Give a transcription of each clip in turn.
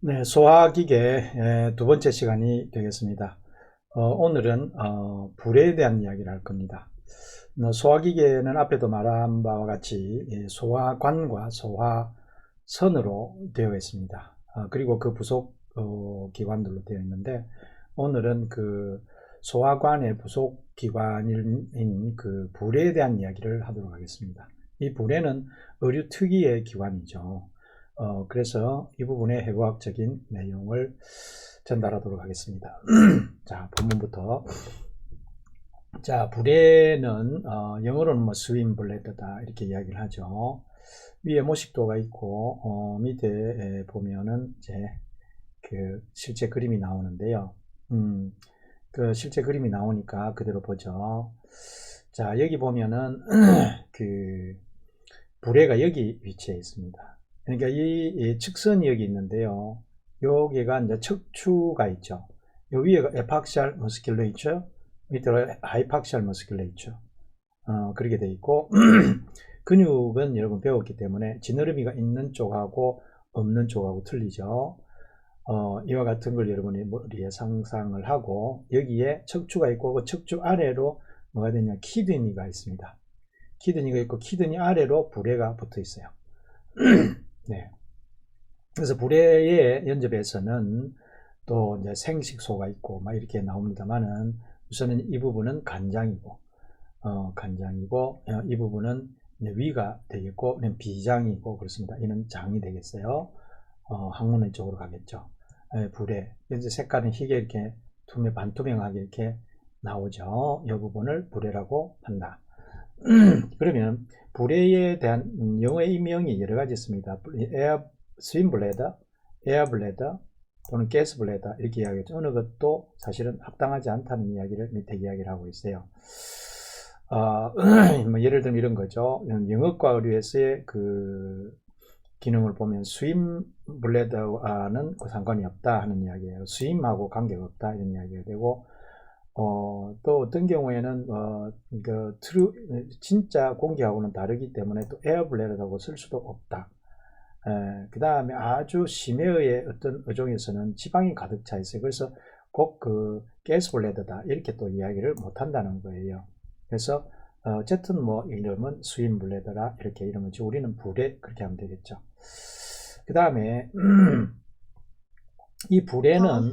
네, 소화기계 두 번째 시간이 되겠습니다. 오늘은 불에 대한 이야기를 할 겁니다. 소화기계는 앞에도 말한 바와 같이 소화관과 소화선으로 되어 있습니다. 그리고 그 부속 기관들로 되어 있는데, 오늘은 그 소화관의 부속 기관인 그 불에 대한 이야기를 하도록 하겠습니다. 이 불에는 의류 특유의 기관이죠. 그래서 이 부분의 해부학적인 내용을 전달하도록 하겠습니다. 자, 본문부터. 자, 불에는 영어로는 뭐 스윈 블레드다 이렇게 이야기를 하죠. 위에 모식도가 있고 밑에 보면은 이제 그 실제 그림이 나오는데요. 그 실제 그림이 나오니까 그대로 보죠. 자, 여기 보면은 그 불에가 여기 위치해 있습니다. 그러니까 이 측선이 여기 있는데요. 여기가 이제 척추가 있죠. 요 위에가 에팍샬 머스큘레이처, 밑으로 하이팍샬 머스큘레이처. 그렇게 돼 있고 근육은 여러분 배웠기 때문에 지느러미가 있는 쪽하고 없는 쪽하고 틀리죠. 이와 같은 걸 여러분이 머리에 상상을 하고, 여기에 척추가 있고 그 척추 아래로 뭐가 되냐, 키드니가 있습니다. 키드니가 있고 키드니 아래로 불에가 붙어 있어요. 네. 그래서 불에의 연접에서는 또 이제 생식소가 있고 막 이렇게 나옵니다만은, 우선은 이 부분은 간장이고, 이 부분은 위가 되겠고, 비장이고 그렇습니다. 이는 장이 되겠어요. 학문의 쪽으로 가겠죠. 불에 이제 색깔은 희게 이렇게 반투명하게 이렇게 나오죠. 이 부분을 불에라고 한다. 그러면 불에에 대한 영어의 임명이 여러 가지 있습니다. 에어 스윈 블레더, 에어 블레더 또는 가스 블레더 이렇게 이야기하죠. 어느 것도 사실은 합당하지 않다는 이야기를 밑에 이야기를 하고 있어요. 뭐 예를 들면 이런 거죠. 영어과 의료에서의 그 기능을 보면 스윈 블레더와는 상관이 없다 하는 이야기예요. 스윈하고 관계가 없다 이런 이야기가 되고, 또 어떤 경우에는 진짜 공기하고는 다르기 때문에 또 에어블레드라고 쓸 수도 없다. 그 다음에 아주 심해의 어떤 어종에서는 지방이 가득 차 있어요. 그래서 꼭 그 가스블레드다 이렇게 또 이야기를 못 한다는 거예요. 그래서 어쨌든 뭐 이름은 스윈블레드라 이렇게 이름을 지, 우리는 불에 그렇게 하면 되겠죠. 그 다음에 이 불에는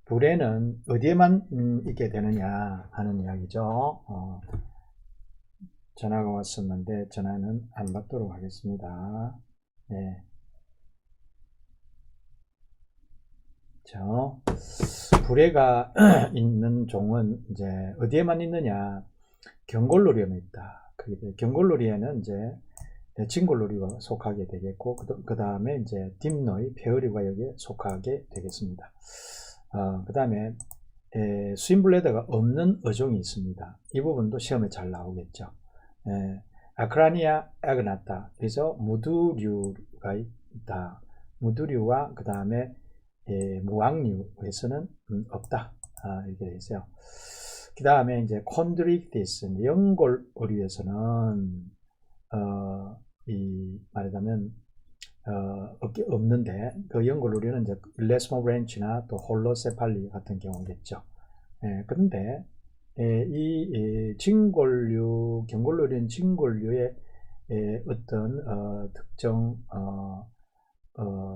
불에는 어디에만 있게 되느냐 하는 이야기죠. 전화가 왔었는데 전화는 안 받도록 하겠습니다. 네. 불에가 있는 종은 이제 어디에만 있느냐? 경골노리에만 있다. 경골노리에는 이제 진골노리가 속하게 되겠고, 그 다음에 이제 딥노이, 페어리가 여기에 속하게 되겠습니다. 그 다음에 스윈블레더가 없는 어종이 있습니다. 이 부분도 시험에 잘 나오겠죠. 아크라니아 아그나타, 그래서 무두류가 있다. 무두류와 그 다음에 무왕류에서는 없다. 이렇게 되어 있어요. 그 다음에 이제 콘드리티스, 연골 어류에서는 말하자면 없는데, 그 연골 어류는 이제 일레스모 브랜치나 또 홀로세팔리 같은 경우겠죠. 그런데 이 진골류, 경골류는 진골류의 어떤 특정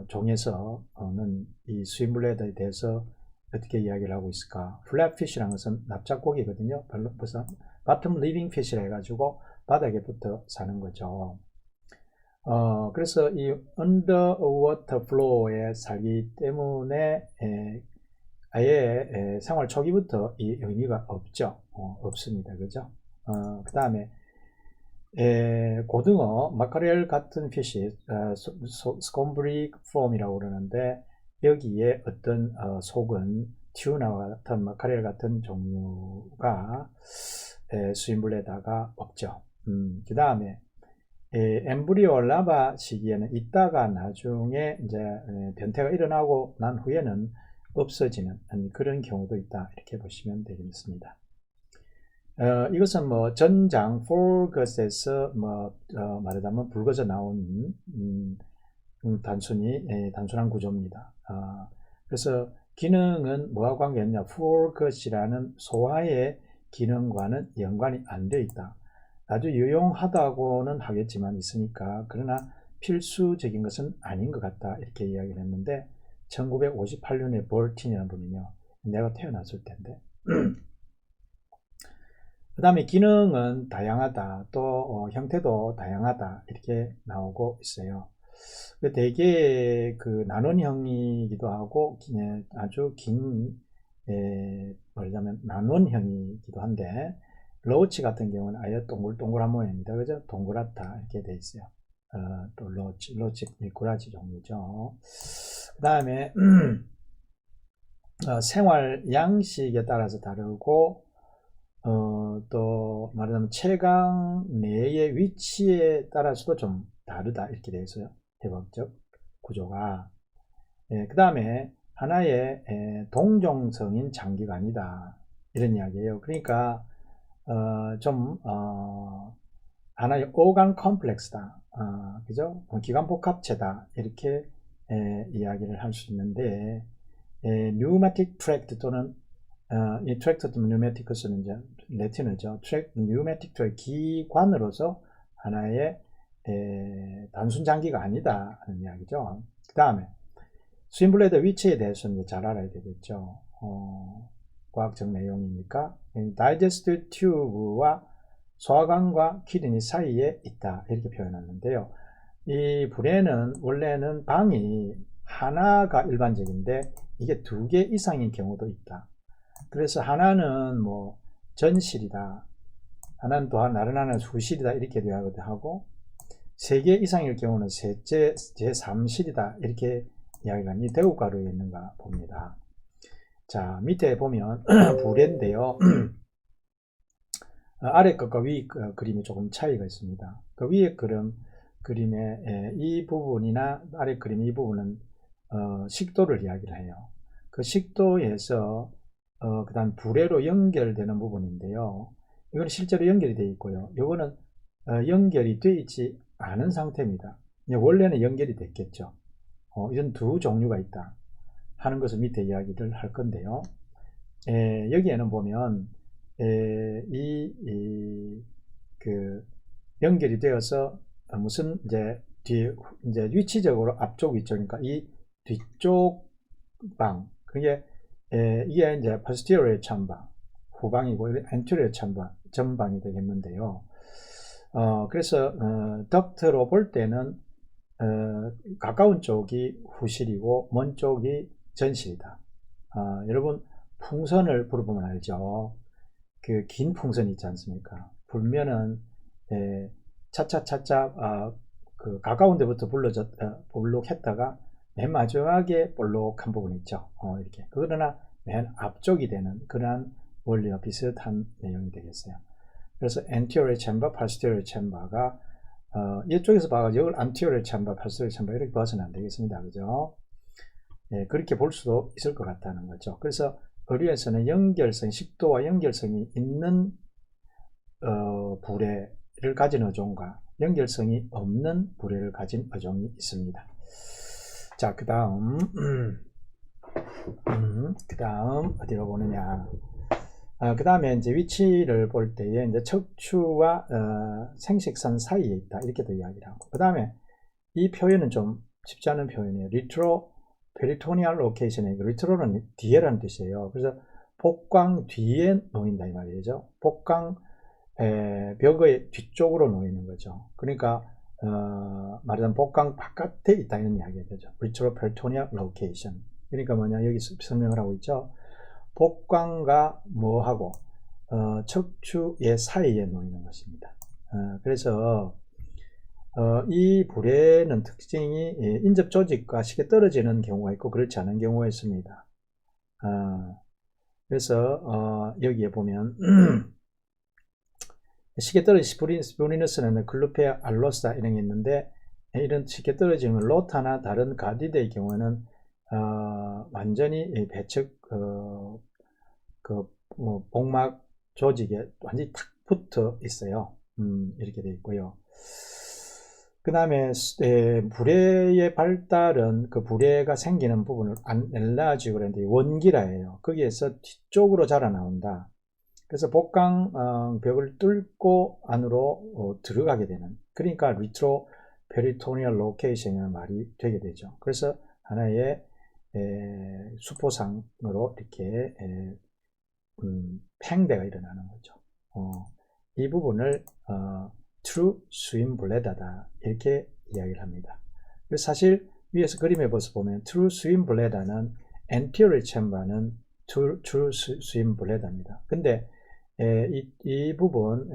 종에서는 이 스윈블레더에 대해서 어떻게 이야기를 하고 있을까? 플랫피쉬라는 것은 납작고기거든요. 벌써 바텀 리빙 피쉬라 해가지고 바닥에 붙어 사는 거죠. 그래서 이 언더워터 플로어에 살기 때문에 아예 생활 초기부터 이 의미가 없죠. 없습니다. 그죠? 그 다음에 고등어, 마카렐 같은 피시, 스콤브리 폼이라고 그러는데, 여기에 어떤 속은 튜나와 같은 마카렐 같은 종류가 수입물에다가 없죠. 그 다음에 엠브리오 라바 시기에는 있다가 나중에 이제 변태가 일어나고 난 후에는 없어지는 그런 경우도 있다, 이렇게 보시면 되겠습니다. 이것은 뭐 전장 폴것에서 말하자면 불거져 나온 단순한 구조입니다. 그래서 기능은 뭐와 관계있냐? forget이라는 소화의 기능과는 연관이 안 되어 있다. 아주 유용하다고는 하겠지만 있으니까, 그러나 필수적인 것은 아닌 것 같다, 이렇게 이야기를 했는데, 1958년에 볼틴이라는 분이요, 내가 태어났을 때인데 그 다음에 기능은 다양하다, 또 형태도 다양하다, 이렇게 나오고 있어요. 대개 그 나눈형이기도 하고 아주 긴 말하자면 나눈형이기도 한데, 로치 같은 경우는 아예 동글동글한 모양입니다. 그죠? 동그랗다 이렇게 돼 있어요. 또 로치 미꾸라지 종류죠. 그 다음에 생활 양식에 따라서 다르고, 또 말하자면 채광 내의 위치에 따라서도 좀 다르다, 이렇게 되어 있어요. 해부학적 구조가. 그 다음에 하나의 동종성인 장기가 아니다, 이런 이야기예요. 그러니까 하나의 오간 컴플렉스다, 그죠? 기관 복합체다, 이렇게 이야기를 할 수 있는데, 뉴마틱 트랙트 또는 이 트랙터 또는 뉴매티크스는 이제 레틴어죠. 뉴매틱 트랙, 기관으로서 하나의 단순 장기가 아니다 하는 이야기죠. 그 다음에 스윙블레이드 위치에 대해서는 잘 알아야 되겠죠. 과학적 내용이니까 다이제스트 튜브와 소화관과 키드니 사이에 있다, 이렇게 표현하는데요. 이 불에는 원래는 방이 하나가 일반적인데 이게 2개 이상인 경우도 있다. 그래서 하나는 뭐 전실이다, 하나는 또 다른 하나는 수실이다, 이렇게 이야기도 하고, 3개 이상일 경우는 셋째 제3실이다, 이렇게 이야기가 이 대국가루에 있는가 봅니다. 자, 밑에 보면 불인데요. 아래 것과 위 그림이 조금 차이가 있습니다. 그 위에 그림의 이 부분이나 아래 그림 이 부분은 식도를 이야기를 해요. 그 식도에서 그 다음 불에로 연결되는 부분인데요. 이건 실제로 연결이 되어 있고요. 이거는 연결이 되어 있지 않은 상태입니다. 원래는 연결이 됐겠죠. 이런 두 종류가 있다 하는 것을 밑에 이야기를 할 건데요. 여기에는 보면 그 연결이 되어서 무슨 이제 위치적으로 앞쪽 위쪽이니까 이 뒤쪽 방, 그게 이게 이제 posterior chamber 후방이고, anterior chamber 전방이 되겠는데요. 그래서 덕트로 볼 때는 가까운 쪽이 후실이고 먼 쪽이 전실이다. 여러분 풍선을 불어보면 알죠. 그 긴 풍선 있지 않습니까? 불면은 차차차차 그 가까운 데부터 볼록했다가 맨 마지막에 볼록한 부분 있죠. 이렇게. 그러나 맨 앞쪽이 되는 그러한 원리와 비슷한 내용이 되겠어요. 그래서 anterior chamber, posterior chamber가 이쪽에서 봐가지고 이걸 anterior chamber, posterior chamber 이렇게 봐서는 안 되겠습니다. 그죠? 그렇게 볼 수도 있을 것 같다는 거죠. 그래서 의료에서는 식도와 연결성이 있는 불에를 가진 어종과 연결성이 없는 불에를 가진 어종이 있습니다. 자, 그 다음 어디로 보느냐? 그 다음에 이제 위치를 볼 때에 이제 척추와 생식선 사이에 있다, 이렇게도 이야기를 하고, 그 다음에 이 표현은 좀 쉽지 않은 표현이에요. 리트로페리토니얼 로케이션에, 리트로는 뒤에라는 뜻이에요. 그래서 복강 뒤에 놓인다, 이 말이죠. 복강 벽의 뒤쪽으로 놓이는 거죠. 그러니까 말하자면 복강 바깥에 있다, 이런 이야기가 되죠. 리트로페리토니얼 로케이션. 그러니까 뭐냐, 여기 설명을 하고 있죠. 복강과 뭐하고 척추의 사이에 놓이는 것입니다. 그래서 이 불에는 특징이 인접 조직과 쉽게 떨어지는 경우가 있고 그렇지 않은 경우가 있습니다. 그래서 여기에 보면 쉽게 떨어진 스푸리너스는 글루페아 알로사 이런 게 있는데, 이런 쉽게 떨어지는 로타나 다른 가디드의 경우에는 완전히 배측 복막 조직에 완전히 탁 붙어 있어요. 이렇게 되어 있고요. 그 다음에 불에의 발달은 그 불에가 생기는 부분을 엘라지 그랬는데 원기라예요. 거기에서 뒤쪽으로 자라나온다. 그래서 복강 벽을 뚫고 안으로 들어가게 되는, 그러니까 리트로 페리토니얼 로케이션이라는 말이 되게 되죠. 그래서 하나의 수포상으로 이렇게 팽배가 일어나는 거죠. 이 부분을 true swim bladder다 이렇게 이야기를 합니다. 그래서 사실 위에서 그림에 보면 true swim bladder는 anterior chamber는 true swim bladder입니다. 근데 이 부분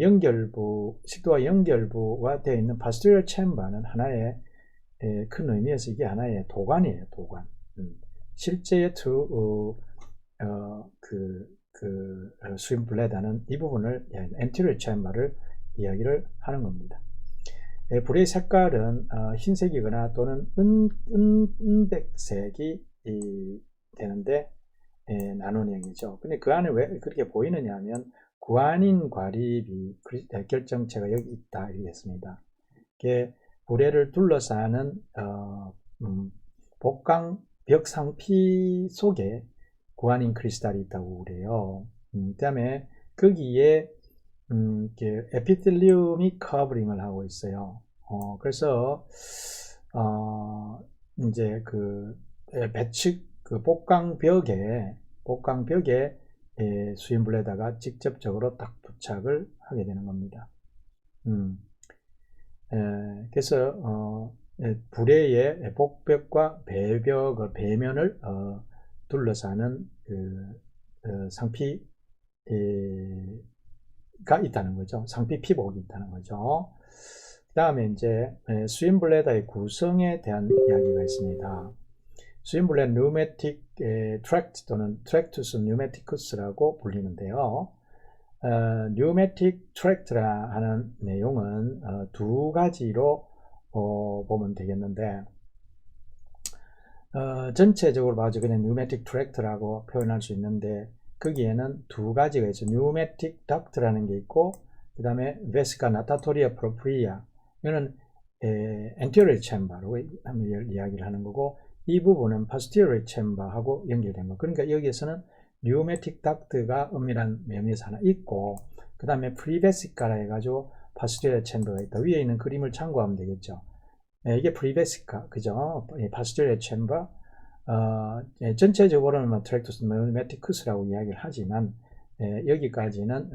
연결부, 식도와 연결부가 되어 있는 posterior chamber는 하나의 큰 의미에서 이게 하나의 도관이에요. 도관. 실제의 스윈 블레다는 이 부분을 anterior chamber를 이야기를 하는 겁니다. 불의 색깔은 흰색이거나 또는 은백색이 되는데 나눈형이죠. 근데 그 안에 왜 그렇게 보이느냐 하면 구안인 과립이 결정체가 여기 있다 이랬습니다. 불에를 둘러싸는 복강 벽 상피 속에 구안인 크리스탈이 있다고 그래요. 그 다음에 거기에 에피텔리움이 커버링을 하고 있어요. 그래서 이제 배측 복강벽에 수인블레다가 직접적으로 딱 부착을 하게 되는 겁니다. 그래서 불에의 복벽과 배면을 둘러싸는 상피가 있다는 거죠. 상피 피복이 있다는 거죠. 그 다음에 이제 스윈블레다의 구성에 대한 이야기가 있습니다. 스윈블레다 뉴매틱 트랙트 또는 트랙투스 뉴매티쿠스라고 불리는데요. 뉴매틱 트랙트라 하는 내용은 두 가지로 보면 되겠는데, 전체적으로 봐서 그냥 뉴매틱 트랙트라고 표현할 수 있는데, 거기에는 두 가지가 있어요. 뉴매틱 덕트라는 게 있고, 그 다음에 베스카 나타토리아 프로프리아, 이거는 anterior chamber로 이야기를 하는 거고, 이 부분은 posterior chamber하고 연결된 거. 그러니까 여기에서는 뉴매틱 덕트가 엄밀한 명의에서 하나 있고, 그 다음에 프리베시카라 해가지고 posterior chamber가 있다. 위에 있는 그림을 참고하면 되겠죠. 이게 프리베시카, 그죠? posterior chamber. 전체적으로는 트랙투스 뉴매티쿠스라고 이야기를 하지만 여기까지는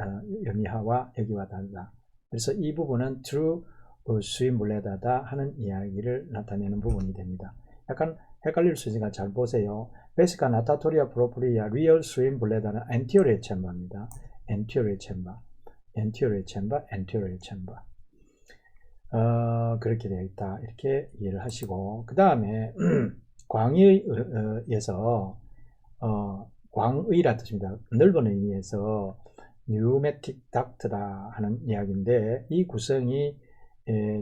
여기와 여기와 다르다. 그래서 이 부분은 true swim bladder다 하는 이야기를 나타내는 부분이 됩니다. 약간 헷갈릴 수 있으니까 잘 보세요. 베시카 나타토리아 프로프리아 리얼 swim bladder는 anterior chamber입니다. anterior chamber, anterior chamber, anterior chamber. 그렇게 되어 있다. 이렇게 이해를 하시고, 그 다음에 광의에서 광의라 뜻입니다. 넓은 의미에서 뉴매틱 닥트다 하는 이야기인데, 이 구성이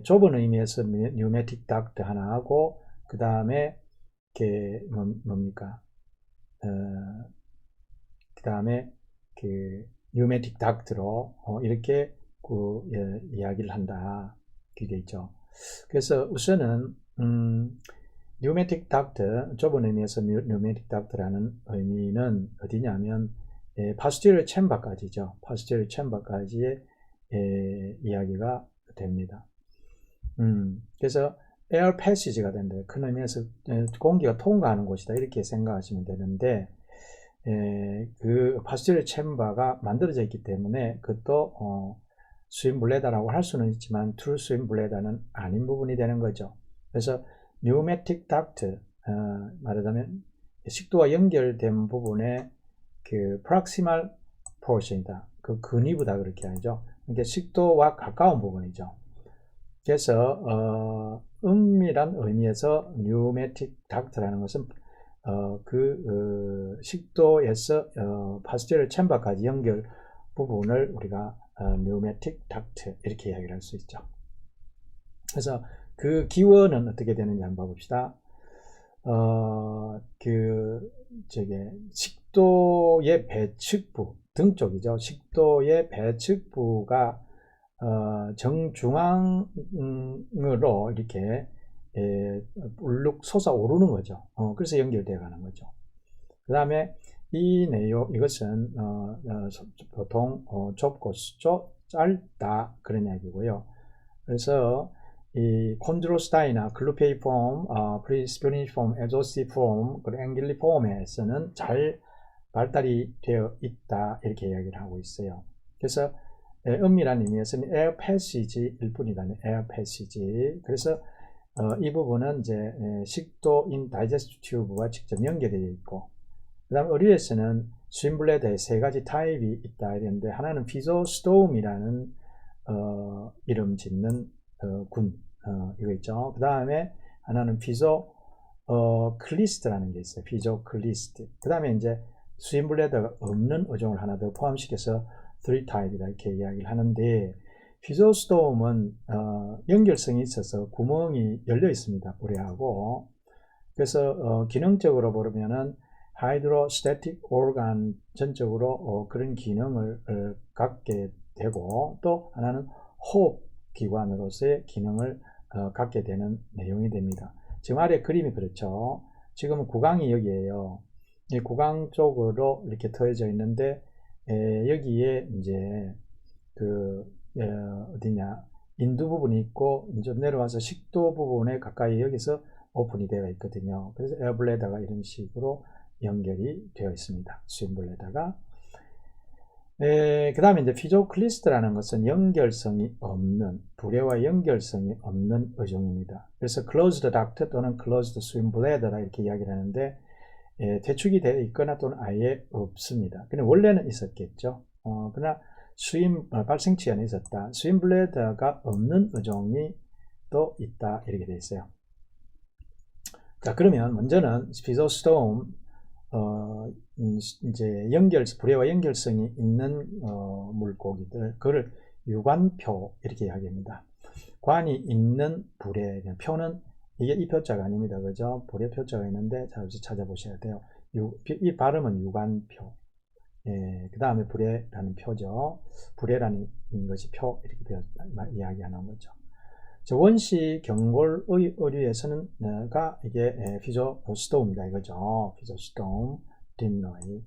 좁은 의미에서 뉴매틱 닥트 하나 하고, 그 다음에 뭡니까? 그 다음에 뉴매틱 닥트로 이렇게 이야기를 한다. 그게 있죠. 그래서 우선은 뉴매틱 닥트, 좁은 의미에서 뉴매틱 닥트라는 의미는 어디냐면 posterior chamber까지죠. posterior chamber까지의 이야기가 됩니다. 그래서 air passage가 된다. 큰 의미에서 공기가 통과하는 곳이다. 이렇게 생각하시면 되는데, 그 posterior chamber가 만들어져 있기 때문에 그것도 스윈 블레다라고 할 수는 있지만 true 스윈 블레다는 아닌 부분이 되는 거죠. 그래서 뉴매틱 닥트, 말하자면 식도와 연결된 부분의 그 proximal portion이다. 그 근위부다 그렇게 하죠. 그러니까 식도와 가까운 부분이죠. 그래서 은밀한 의미에서 뉴매틱 닥트라는 것은 식도에서 posterior chamber까지 연결 부분을 우리가 뉴매틱 닥트 이렇게 이야기를 할 수 있죠. 그래서 그 기원은 어떻게 되는지 한번 봐봅시다. 식도의 배측부 등 쪽이죠. 식도의 배측부가 정중앙으로 이렇게 울룩 솟아오르는 거죠. 그래서 연결되어 가는 거죠. 그 다음에 이 내용, 이것은 보통 좁고 짧다 그런 이야기고요. 그래서 이 콘드로스타이나 글루페이폼, 프리스피니폼, 에조시폼, 그리고 앵길리폼에서는 잘 발달이 되어 있다 이렇게 이야기를 하고 있어요. 그래서 엄밀한 의미에서는 에어 패시지일 뿐이다. 에어 패시지. 그래서 이 부분은 이제 식도인 다이제스트 튜브와 직접 연결되어 있고, 그 다음 의료에서는 스윈블레더에 세 가지 타입이 있다 이랬는데, 하나는 피조스톰이라는 이름 짓는 군 이거 있죠. 그 다음에 하나는 피조 클리스트라는 게 있어요. 피조 클리스트. 그 다음에 이제 스윈블레더가 없는 어종을 하나 더 포함시켜서 3타입이다 이렇게 이야기를 하는데, 피조스톰은 연결성이 있어서 구멍이 열려 있습니다. 불에하고. 그래서 기능적으로 보면은 하이드로스태틱 오르간 전적으로 그런 기능을 갖게 되고, 또 하나는 호흡 기관으로서의 기능을 갖게 되는 내용이 됩니다. 지금 아래 그림이 그렇죠. 지금 구강이 여기에요. 이 구강 쪽으로 이렇게 트여져 있는데, 여기에 이제 어디냐, 인두 부분이 있고, 이제 내려와서 식도 부분에 가까이 여기서 오픈이 되어 있거든요. 그래서 에어블레더가 이런 식으로 연결이 되어 있습니다. 스윈블레더가. 그 다음에 이제 피조클리스트라는 것은 연결성이 없는, 불에와 연결성이 없는 어종입니다. 그래서 closed duct 또는 closed swinbladder라 이렇게 이야기를 하는데, 퇴축이 되어 있거나 또는 아예 없습니다. 근데 원래는 있었겠죠. 그러나 발생 치안에 있었다. 스윈블레더가 없는 어종이 또 있다 이렇게 되어 있어요. 자, 그러면 먼저는 피조스톰 이제 불에와 연결성이 있는 물고기들, 그걸 유관표 이렇게 이야기합니다. 관이 있는 불에, 표는 이게 이 표자가 아닙니다. 그죠? 불에 표자가 있는데 잠시 찾아보셔야 돼요. 이 발음은 유관표. 그 다음에 불에라는 표죠. 불에라는 것이 표 이렇게 이야기하는 거죠. 원시 경골 의류에서는 이게 피조스톰입니다. 이거죠. 피조스톰, 림노이.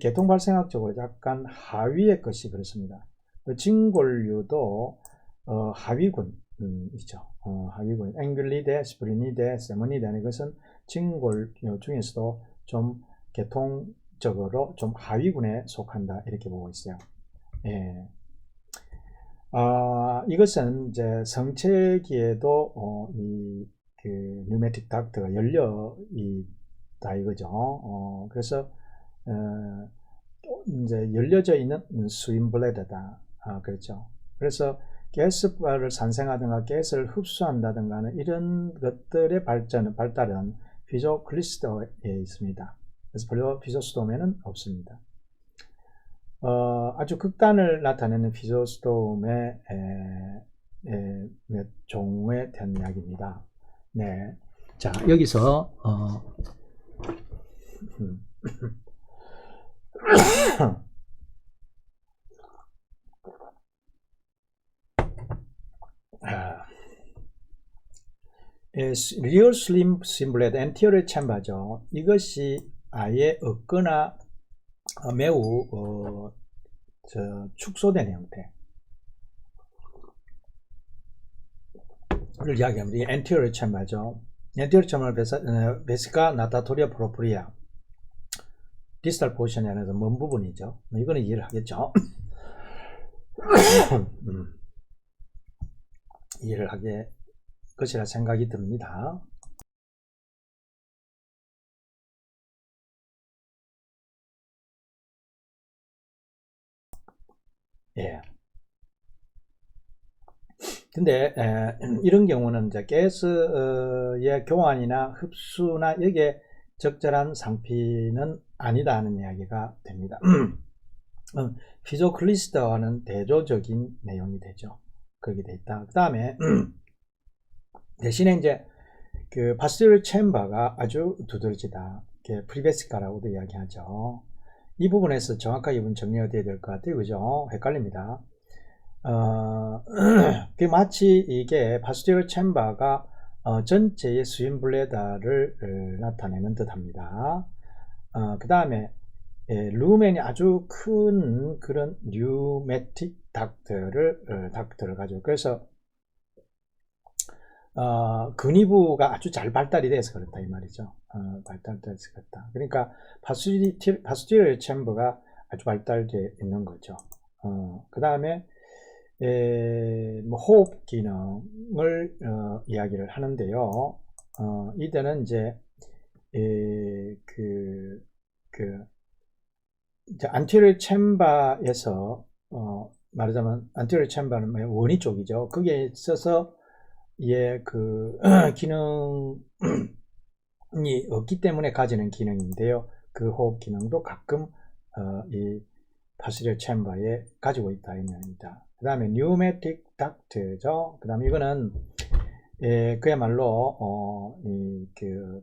계통 발생학적으로 약간 하위의 것이 그렇습니다. 진골류도 하위군이죠. 하위군. 앵귤리데, 스프리니데, 세모니데 이것은 진골류 중에서도 좀 계통적으로 좀 하위군에 속한다 이렇게 보고 있어요. 이것은 이제 성체기에도 뉴매틱 닥트가 열려 있다 이거죠. 그래서 이제 열려져 있는 스윈블레더다. 그렇죠. 그래서 가스발을 산생하든가 가스를 흡수한다든가 하는 이런 것들의 발달은 피조클리스터에 있습니다. 그래서 피조스톰에는 없습니다. 아주 극단을 나타내는 피조스톰의 몇 종에 대한 이야기입니다. 네. 자, 여기서 리얼 슬림 심블레드 엔티어리 챔버죠. 이것이 아예 없거나 매우 축소된 형태를 이야기합니다. 이 엔티어리 챔버죠. 엔티어리 챔버 베시카 나타토리아 프로프리아 디스탈 포션에 안에서 먼 부분이죠. 이거는 이해를 하겠죠. 이해를 하게 것이라 생각이 듭니다. 예. 근데 이런 경우는 이제 가스의 교환이나 흡수나 여기에 적절한 상피는 아니다 하는 이야기가 됩니다. 피조클리스터와는 대조적인 내용이 되죠. 그렇게 돼 있다. 그 다음에 대신에 이제 그 파스티럴 챔버가 아주 두드러지다. 프리베시카라고도 이야기하죠. 이 부분에서 정확하게 이분 정리가 되어야 될 것 같아요. 그죠? 헷갈립니다. 그 마치 이게 파스티어 챔버가 전체의 스윙 블레다를 나타내는 듯 합니다. 그 다음에 루멘이 아주 큰 그런 뉴매틱 닥트를 가지고, 그래서 근위부가 아주 잘 발달이 돼서 그렇다 이 말이죠. 발달돼서 그렇다. 그러니까 파스티어 챔버가 아주 발달되어 있는 거죠. 그 다음에 호흡 기능을 이야기를 하는데요. 이때는 이제 이제 안테리어 챔버에서 말하자면 안테리어 챔버는 원위 쪽이죠. 거기에 있어서 기능이 없기 때문에 가지는 기능인데요. 그 호흡 기능도 가끔 이 파스티어 챔버에 가지고 있다 이 말입니다. 그 다음에 뉴매틱 닥트죠. 그 다음에 이거는 그야말로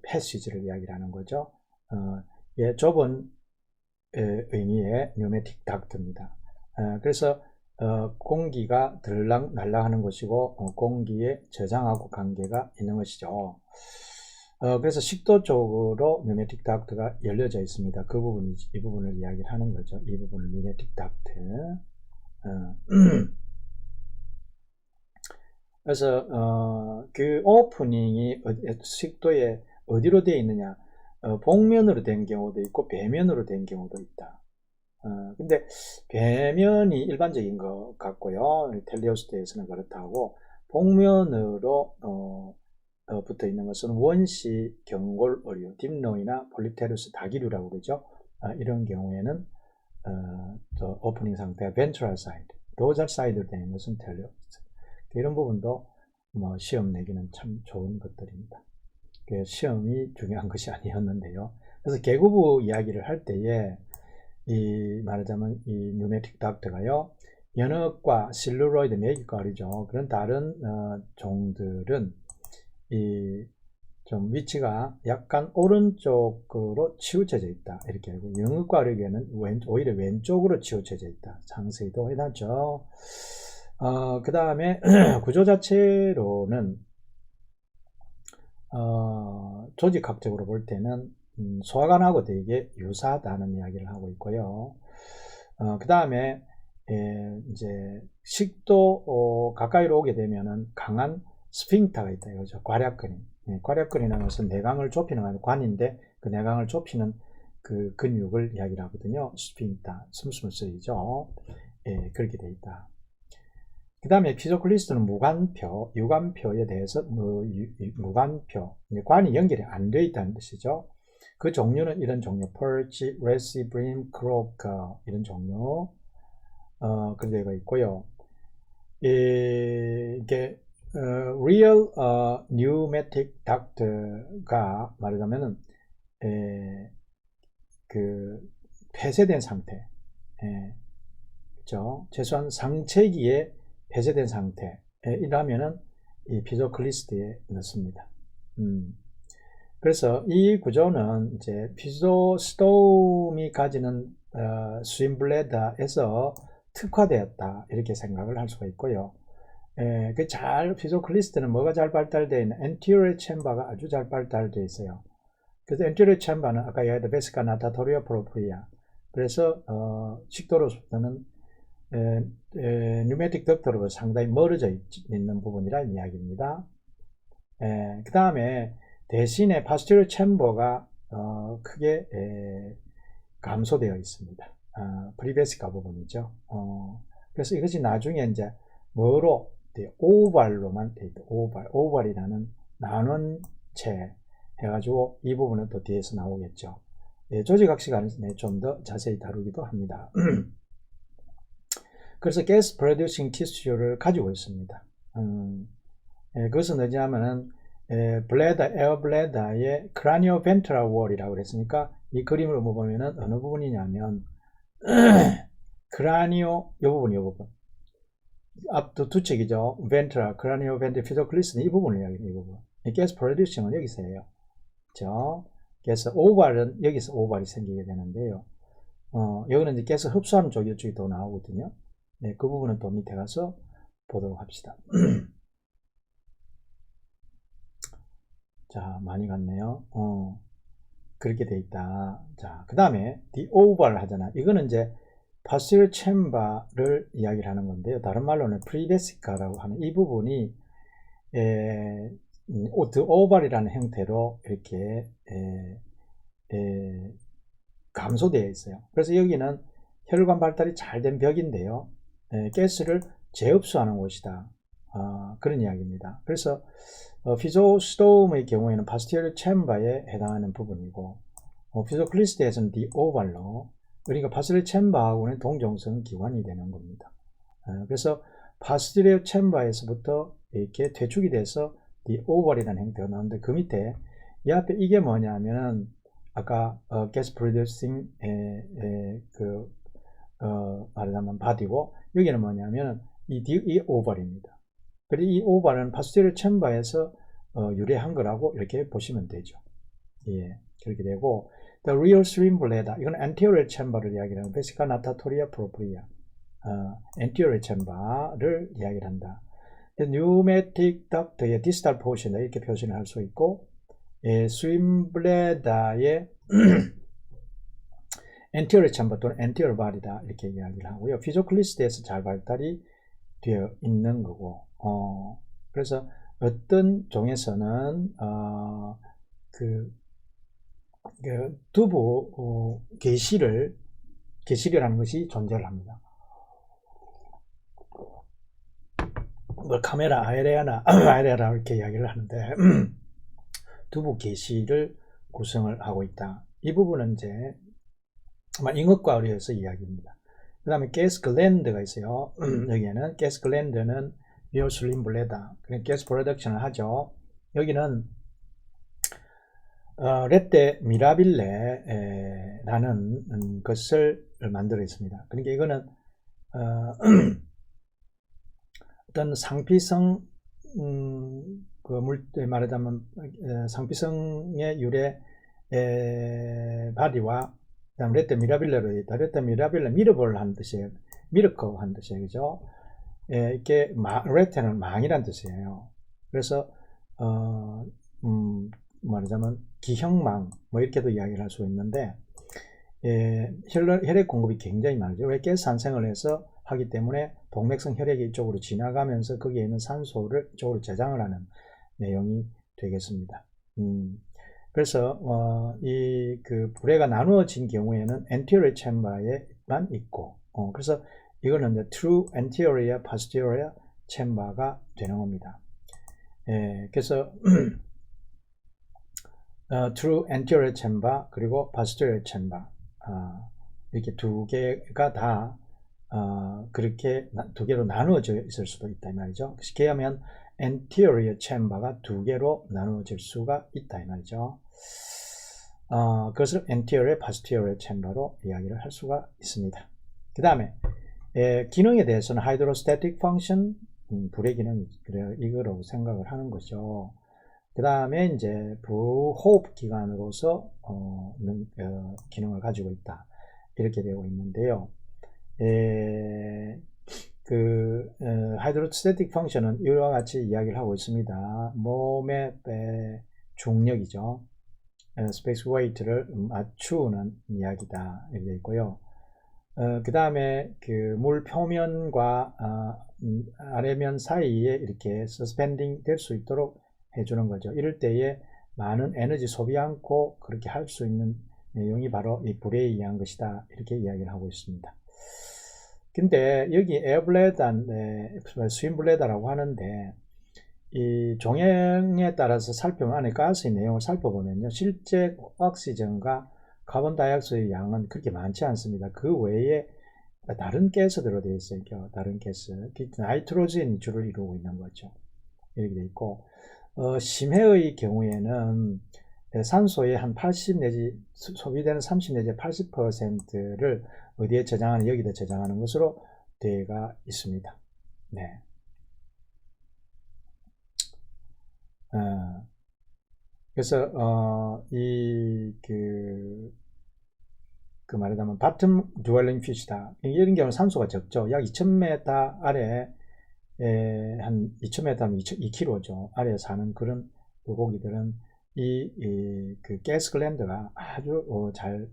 패시지를 이야기를 하는 거죠. 좁은 의미의 뉴매틱 닥트입니다. 그래서 공기가 들락 날락하는 것이고 공기의 저장하고 관계가 있는 것이죠. 그래서 식도 쪽으로 뉴매틱 닥트가 열려져 있습니다. 그 부분이 이 부분을 이야기를 하는 거죠. 이 부분을 뉴매틱 닥트. 그래서 그 오프닝이 식도에 어디로 되어 있느냐, 복면으로 된 경우도 있고 배면으로 된 경우도 있다. 근데 배면이 일반적인 것 같고요. 텔레오스테에서는 그렇다고, 복면으로 붙어 있는 것은 원시 경골 어류, 딥노이나 폴리테루스 다기류라고 그러죠. 이런 경우에는 또 오프닝 상태가 벤트럴 사이드, 도잘 사이드로 되는 것은 텔레오스테. 이런 부분도 시험 내기는 참 좋은 것들입니다. 시험이 중요한 것이 아니었는데요. 그래서 계구부 이야기를 할 때에 말하자면 이 뉴매틱 닥트가요, 연흑과 실루로이드, 매기과리죠. 그런 다른 종들은 좀 위치가 약간 오른쪽으로 치우쳐져 있다 이렇게 알고, 연흑과리에는 오히려 왼쪽으로 치우쳐져 있다. 상세히도 해놨죠. 그 다음에 구조 자체로는 조직학적으로 볼 때는 소화관하고 되게 유사하다는 이야기를 하고 있고요. 그 다음에 이제 식도 가까이로 오게 되면은 강한 스핑터가 있다 이거죠. 괄약근이. 괄약근이라는 것은 내강을 좁히는 관인데 그 내강을 좁히는 그 근육을 이야기를 하거든요. 스핑터, 숨숨쓰이죠. 그렇게 되어 있다. 그 다음에 피조클리스트는 무관표, 유관표에 대해서 무관표, 관이 연결이 안 되어 있다는 뜻이죠. 그 종류는 이런 종류, 펄치, 레시, 브림, 크로커 이런 종류 그렇게 되어 있고요. 이게 real pneumatic duct가 말하자면은 그 폐쇄된 상태, 그렇죠? 최소한 상체기에 폐쇄된 상태이라면은 이 피조클리스트에 넣습니다. 그래서 이 구조는 이제 피조스톰이 가지는 스윙블레다에서 특화되었다 이렇게 생각을 할 수가 있고요. 피조클리스트는 뭐가 잘 발달되어 있는 anterior chamber가 아주 잘 발달되어 있어요. 그래서 anterior chamber는 아까 얘기했던 베시카 나타토리아 프로프리아, 그래서 식도로부터는 뉴매틱 덕터로 상당히 멀어져 있는 부분이라는 이야기입니다. 그 다음에 대신에 파스티어 챔버가 크게 감소되어 있습니다. 프리베시카 부분이죠. 그래서 이것이 나중에 이제 뭐로 오발로만 되어 있다. 오발이라는 나눈 채 해가지고 이 부분은 또 뒤에서 나오겠죠. 조직학 시간에 좀 더 자세히 다루기도 합니다. 그래서 gas producing tissue를 가지고 있습니다. 그것은 뭐냐면은 에어 블레다의 크라니오 벤트럴 월이라고 그랬으니까 이 그림을 보면은 어느 부분이냐면 크라니오 이 부분 앞도 두 책이죠. 벤트럴, 크라니오 벤트럴, 피조클리스는 이 부분을 이야기해요. 이 부분. 이 가스 프로듀싱은 여기서 해요. 그렇죠? 그래서 오발은 여기서 오발이 생기게 되는데요. 여기는 이제 가스 흡수하는 쪽이 이쪽이 더 나오거든요. 네, 그 부분은 또 밑에 가서 보도록 합시다. 자, 많이 갔네요. 그렇게 돼 있다. 자, 그 다음에 the oval 하잖아. 이거는 이제 posterior chamber를 이야기를 하는 건데요. 다른 말로는 프리데시카라고 하는 이 부분이 the oval이라는 형태로 이렇게 감소되어 있어요. 그래서 여기는 혈관 발달이 잘 된 벽인데요. 가스를 재흡수하는 곳이다. 그런 이야기입니다. 그래서 피조스톰의 경우에는 파스티얼 챔버에 해당하는 부분이고 피조클리스트에서는 디오발로, 그러니까 파스티얼 챔버하고는 동종성 기관이 되는 겁니다. 그래서 파스티얼 챔버에서부터 이렇게 퇴축이 돼서 디오발이라는 형태가 나오는데, 그 밑에 이 앞에 이게 뭐냐면 아까 gas producing 말하자면 바디고, 여기는 뭐냐면 이 오발입니다. 그리고 이 오발은 파스티얼 챔버에서 유래한 거라고 이렇게 보시면 되죠. 예, 그렇게 되고, the real stream bladder, 이건 anterior chamber를 이야기하는 베시카 나타토리아 프로프리아, anterior chamber를 이야기를 한다. the pneumatic duct의 distal portion, 이렇게 표시를 할 수 있고, stream bladder의 anterior chamber 또는 anterior body다, 이렇게 이야기를 하고요. 피조클리스트에서 잘 발달이 되어 있는 거고, 그래서 어떤 종에서는 두부 계실이라는 것이 존재를 합니다. 뭐 카메라 아에레아나 아에레아라 이렇게 이야기를 하는데 두부 계실을 구성을 하고 있다. 이 부분은 이제 잉어과 의뢰에서 이야기입니다. 그 다음에 가스 글랜드가 있어요. 여기에는 가스 글랜드는 리얼슬림 블레다, 가스 프로덕션을 하죠. 여기는 레테 미라빌레라는 것을 만들어 있습니다. 그러니까 이거는 어떤 상피성, 그 물때 말하자면 상피성의 유래 바디와 그다음 레테 미라빌레로 되어 있다. 레테 미라빌레 미러볼 한 뜻이에요. 미러커 한 뜻이에요. 그죠? 이게 레테는 망이란 뜻이에요. 그래서 말하자면 기형망 뭐 이렇게도 이야기를 할 수 있는데, 혈액 공급이 굉장히 많죠. 왜? 가스 산생을 해서 하기 때문에 동맥성 혈액이 이쪽으로 지나가면서 거기에 있는 산소를 이쪽으로 저장을 하는 내용이 되겠습니다. 그래서 이 불에가 나누어진 경우에는 anterior chamber에만 있고, 그래서 이거는 이제 true anterior, posterior chamber가 되는 겁니다. 그래서 true anterior chamber 그리고 posterior chamber, 이렇게 두 개가 다 그렇게 두 개로 나누어져 있을 수도 있다 이 말이죠. 쉽게 하면 anterior chamber가 두 개로 나누어질 수가 있다 이 말이죠. 그것을 anterior, posterior chamber로 이야기를 할 수가 있습니다. 그 다음에 기능에 대해서는 hydrostatic function, 불의 기능, 그래요, 이거라고 생각을 하는 거죠. 그 다음에 이제 부호흡 기관으로서 기능을 가지고 있다, 이렇게 되어 있는데요. 하이드로스태틱 펑션은 이와 같이 이야기를 하고 있습니다. 몸의 중력이죠. 스페이스 웨이트를 맞추는 이야기다, 이렇게 되어 있고요. 그 다음에 물 표면과 아래면 사이에 이렇게 서스펜딩 될 수 있도록 해주는 거죠. 이럴 때에 많은 에너지 소비 않고 그렇게 할 수 있는 내용이 바로 이 불에 의한 것이다, 이렇게 이야기를 하고 있습니다. 근데 여기 에어블레다, 스윈블레다라고 하는데, 이 종양에 따라서 살펴보면, 안에 가스의 내용을 살펴보면요, 실제 옥시전과 카본 다이옥사이드 양은 그렇게 많지 않습니다. 그 외에 다른 가스들로 되어 있어요. 다른 가스, 나이트로젠이 주를 이루고 있는 거죠. 이렇게 되어 있고, 심해의 경우에는 산소의 한 80 내지 소비되는 30 내지 80%를 어디에 저장하는, 여기다 저장하는 것으로 되어 있습니다. 네. 그래서 그 말하자면 bottom dwelling fish다. 이런 경우는 산소가 적죠. 약 2000m 아래 한 2000m면 2kg죠. 아래에 사는 그런 물고기들은 그 가스 글랜드가 아주 잘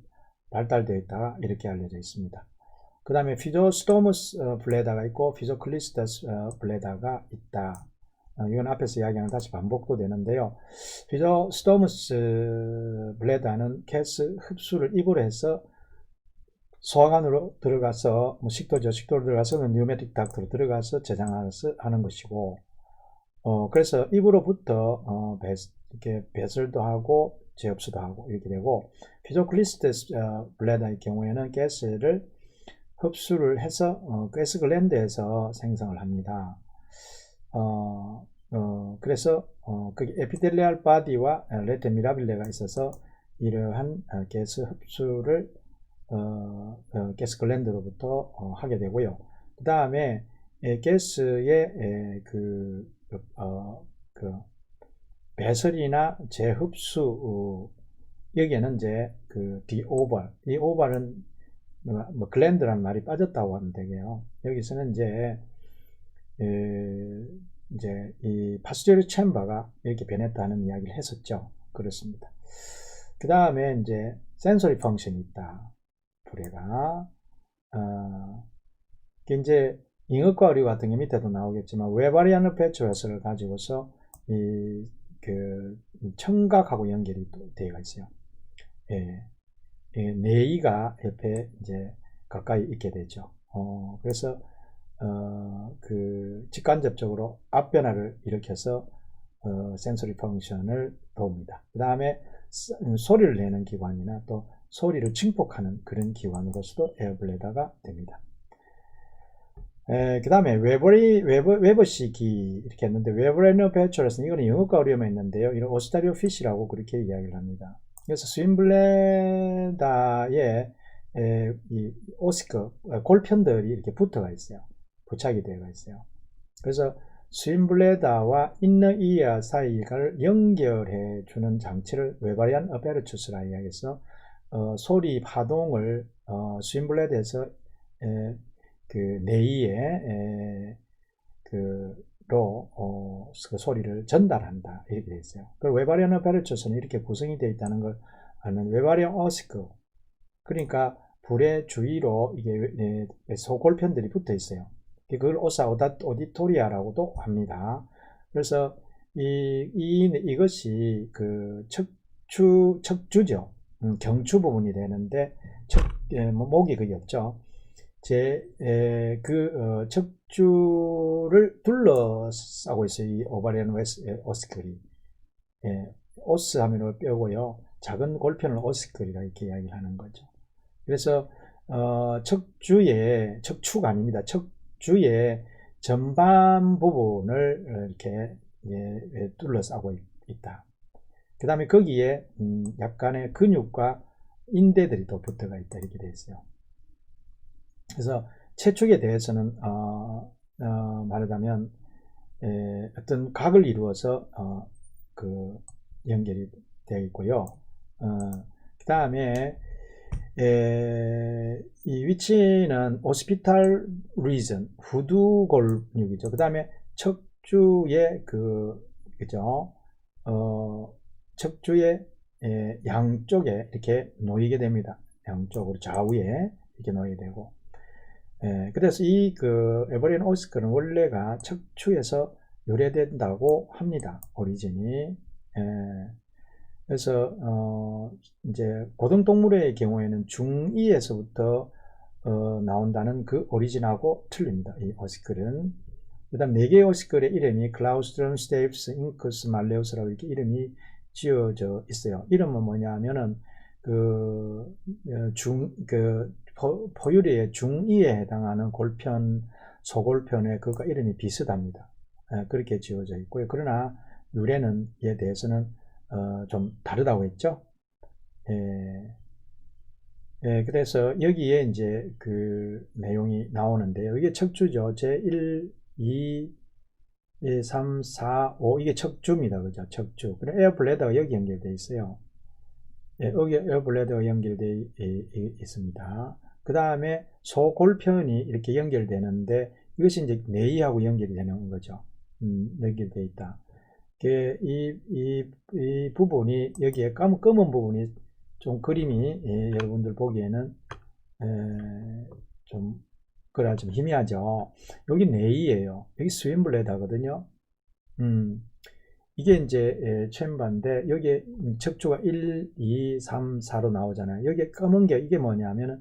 발달되어 있다 이렇게 알려져 있습니다. 그 다음에 피조스토무스 블레다가 있고 피조클리스터스 블레다가 있다. 이건 앞에서 이야기하는 다시 반복도 되는데요. 피조스토무스 블레다는 가스 흡수를 입으로 해서 소화관으로 들어가서 식도죠. 식도로 들어가서 뉴매틱 닥터로 들어가서 저장하는 것이고, 그래서 입으로부터 이렇게 배설도 하고 재흡수도 하고 이렇게 되고, 피조클리스테스 블레다의 경우에는 가스를 흡수를 해서 가스 글랜드에서 생성을 합니다. 그래서 그게 에피델리알 바디와 레테 미라빌레가 있어서 이러한 가스 흡수를 가스 글랜드로부터 하게 되고요. 그 다음에 가스의 그 배설이나 재흡수 여기에는 이제 그 디오벌, 이 오벌은 뭐 글랜드라는 말이 빠졌다고 하면 되게요. 여기서는 이제 이 파스처리 챔버가 이렇게 변했다는 이야기를 했었죠. 그렇습니다. 그 다음에 이제 센서리 펑션이 있다. 불에가 이제 잉여과 의료 같은 게 밑에도 나오겠지만 웨바리안 어페추어스를 가지고서 그 청각하고 연결이 되어 있어요. 뇌이가 옆에 이제 가까이 있게 되죠. 그래서 그 직간접적으로 앞변화를 일으켜서 센서리 펑션을 도웁니다. 그 다음에 소리를 내는 기관이나 또 소리를 증폭하는 그런 기관으로서도 에어블레다가 됩니다. 그 다음에 웨버시기 이렇게 했는데 웨버레너 배출에서는 이거는 영어과 어려움이 있는데요. 이런 오스타리오 피시라고 그렇게 이야기를 합니다. 그래서 스윈블레다에 이 오스커 골편들이 이렇게 붙어가 있어요. 부착이 되어 있어요. 그래서 스윈블레다와 인너 이어 사이를 연결해 주는 장치를 웨바리안 어페르추스라 이야기해서 소리 파동을 스윈블레드에서 그 내이에 그 소리를 전달한다 이렇게 되어 있어요. 그리고 웨바리안 어페르추스는 이렇게 구성이 되어 있다는 걸 아는 웨바리안 어스크, 그러니까 불의 주위로 이게 소골편들이 붙어 있어요. 그걸 오사 오디토리아라고도 합니다. 그래서 이것이 그 척추죠. 경추 부분이 되는데 목이 그게 없죠. 척추를 둘러싸고 있어요. 이 오바리안 오스클이. 오스 하면 뼈고요. 작은 골편을 오스클이라 이렇게 이야기를 하는 거죠. 그래서 척추가 아닙니다. 척추의 전반 부분을 이렇게 둘러싸고 있다. 그 다음에 거기에 약간의 근육과 인대들이 또 붙어가 있다 이렇게 되어 있어요. 그래서 체축에 대해서는 말하자면 어떤 각을 이루어서 그 연결이 되어 있고요. 그 다음에 이 위치는 오스피탈 리전 후두골육이죠. 그 다음에 척추의 그죠? 척추의 양쪽에 이렇게 놓이게 됩니다. 양쪽으로 좌우에 이렇게 놓이게 되고. 그래서 이 에버리안 오스클은 원래가 척추에서 유래된다고 합니다. 오리진이. 그래서 이제 고등동물의 경우에는 중2에서부터 나온다는 그 오리진하고 틀립니다. 이 오스클은. 그 다음 4개의 오스클의 이름이 클라우스트럼 스테이프스 잉크스 말레우스라고 이렇게 이름이 지어져 있어요. 이름은 뭐냐 하면은 포유류의 중2에 해당하는 골편, 소골편의 그가 이름이 비슷합니다. 그렇게 지어져 있고요. 그러나 유래는 에 대해서는 좀 다르다고 했죠. 그래서 여기에 이제 그 내용이 나오는데요. 이게 척추죠. 제1, 2, 3, 4, 5 이게 척추입니다. 그죠? 척추. 그리고 에어블레더가 여기 연결되어 있어요. 에어블레드가 연결되어 있습니다. 그 다음에 소골편이 이렇게 연결되는데 이것이 이제 뇌하고 연결이 되는 거죠. 연결되어 있다. 이 부분이 여기에 검은 부분이 좀 그림이 여러분들 보기에는 좀 그래 좀 희미하죠. 여기 뇌이에요. 여기 스윈블레드거든요. 이게 이제 챔버인데 여기에 척추가 1, 2, 3, 4로 나오잖아요. 여기에 검은 게 이게 뭐냐면은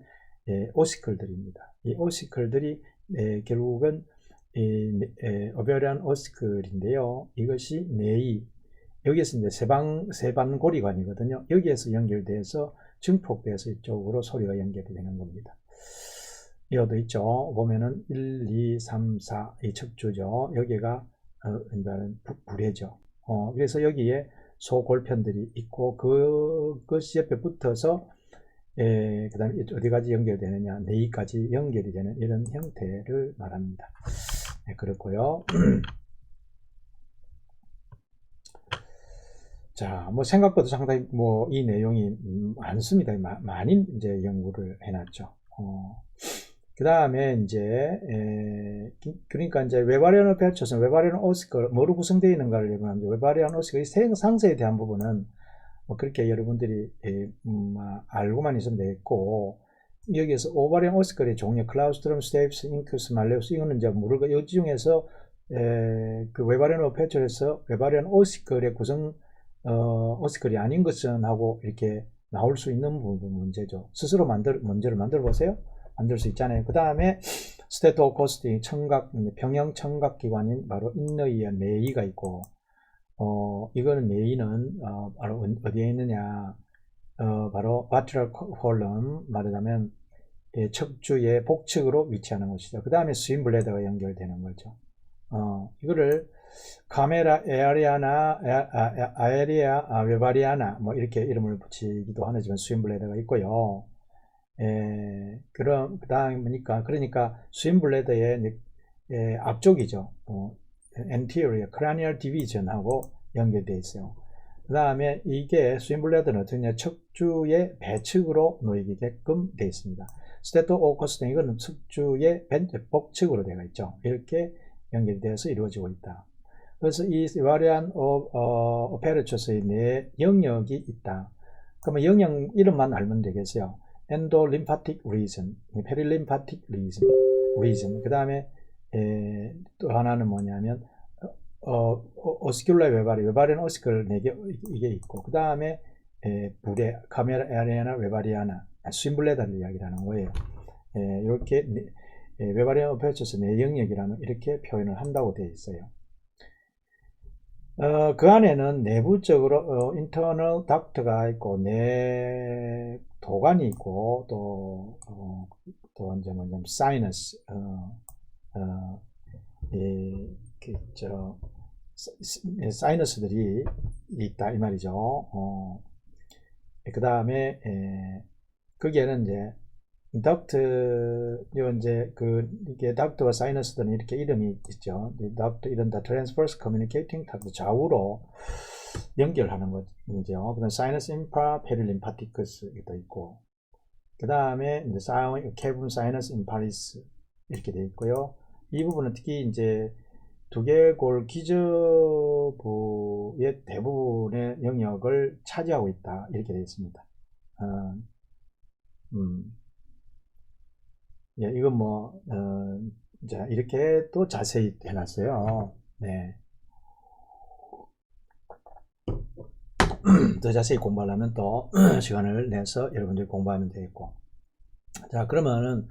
오시클들입니다. 이 오시클들이 결국은 오베리안 오시클인데요. 이것이 뇌이 여기에서 이제 세반고리관이거든요. 여기에서 연결돼서 증폭돼서 이쪽으로 소리가 연결이 되는 겁니다. 이어도 있죠. 보면은 1, 2, 3, 4 이 척추죠. 여기가 불해죠. 그래서 여기에 소골편들이 있고 그것이 옆에 붙어서 그 다음에 어디까지 연결되느냐 뇌까지 연결이 되는 이런 형태를 말합니다. 네, 그렇고요. 자, 뭐 생각보다 상당히 뭐 이 내용이 많습니다. 많이 이제 연구를 해놨죠. 그 다음에 이제 그러니까 이제 웨바리안 어페어처스, 웨바리안 오스컬 뭐로 구성되어 있는가를 얘기하는데 웨바리안 오스컬 상세에 대한 부분은 뭐 그렇게 여러분들이 알고만 있으면 되겠고 여기에서 오바리안 오스컬의 종류 클라우스트럼, 스테이프스, 인큐스, 말레우스 이거는 이제 모르고 이 중에서 그 웨바리안 어페어처에서 웨바리안 오스컬의 구성 오스컬이 아닌 것은 하고 이렇게 나올 수 있는 부분 문제죠. 스스로 문제를 만들어 보세요. 만들 수 있잖아요. 그 다음에 스테토코스팅 청각 평형 청각 기관인 바로 인너이와 뇌이가 있고 이거는 뇌이는 바로 어디에 있느냐 바로 바트럴 콜럼 말하자면 척추의 복측으로 위치하는 곳이죠. 그 다음에 스윈블레더가 연결되는 거죠. 이거를 카메라 아에리아 웨바리아나 뭐 이렇게 이름을 붙이기도 하지만 스윈블레더가 있고요. 그 다음에 보니까 그러니까 스윈블레더의 앞쪽이죠. anterior cranial division하고 연결되어 있어요. 그 다음에 이게 스윈블레더는 어떻게 척추의 배측으로 놓이게끔 되어 있습니다. 스테토오코스등 이거는 척추의 복측으로 되어 있죠. 이렇게 연결되어서 이루어지고 있다. 그래서 이 웨바리안 오페르초스의 내 영역이 있다. 그러면 영역 이름만 알면 되겠어요. 엔도림파틱 리전, 페릴림파틱 리전. 그 다음에 또 하나는 뭐냐면 오스큘라 웨바리안 오스클 4개 이게 있고 그 다음에 불의 카메라 에리아나 웨바리아나 스윈블레더를 이야기하는 거예요. 이렇게 웨바리안 오페어처스 내 영역이라는 이렇게 표현을 한다고 되어 있어요. 그 안에는 내부적으로 internal duct가 있고 내 도관이 있고 또 이제 뭐냐면 사이너스 사이너스들이 있다 이 말이죠. 그 다음에 거기에는 이제 이제 이게 닥트와 사이너스들은 이렇게 이름이 있죠. 닥트 이런 다 트랜스퍼스 커뮤니케이팅 닥트 좌우로 연결하는 거죠. 그 다음 사이너스 인프라 페릴림파티크스도 있고 그 다음에 이제 케븐 사이너스 인파리스 이렇게 되어 있고요. 이 부분은 특히 이제 두개골 기저부의 대부분의 영역을 차지하고 있다 이렇게 되어 있습니다. 예, 이건 뭐 자, 이렇게 또 자세히 해놨어요. 네. 더 자세히 공부하려면 또 시간을 내서 여러분들이 공부하면 되겠고. 자, 그러면은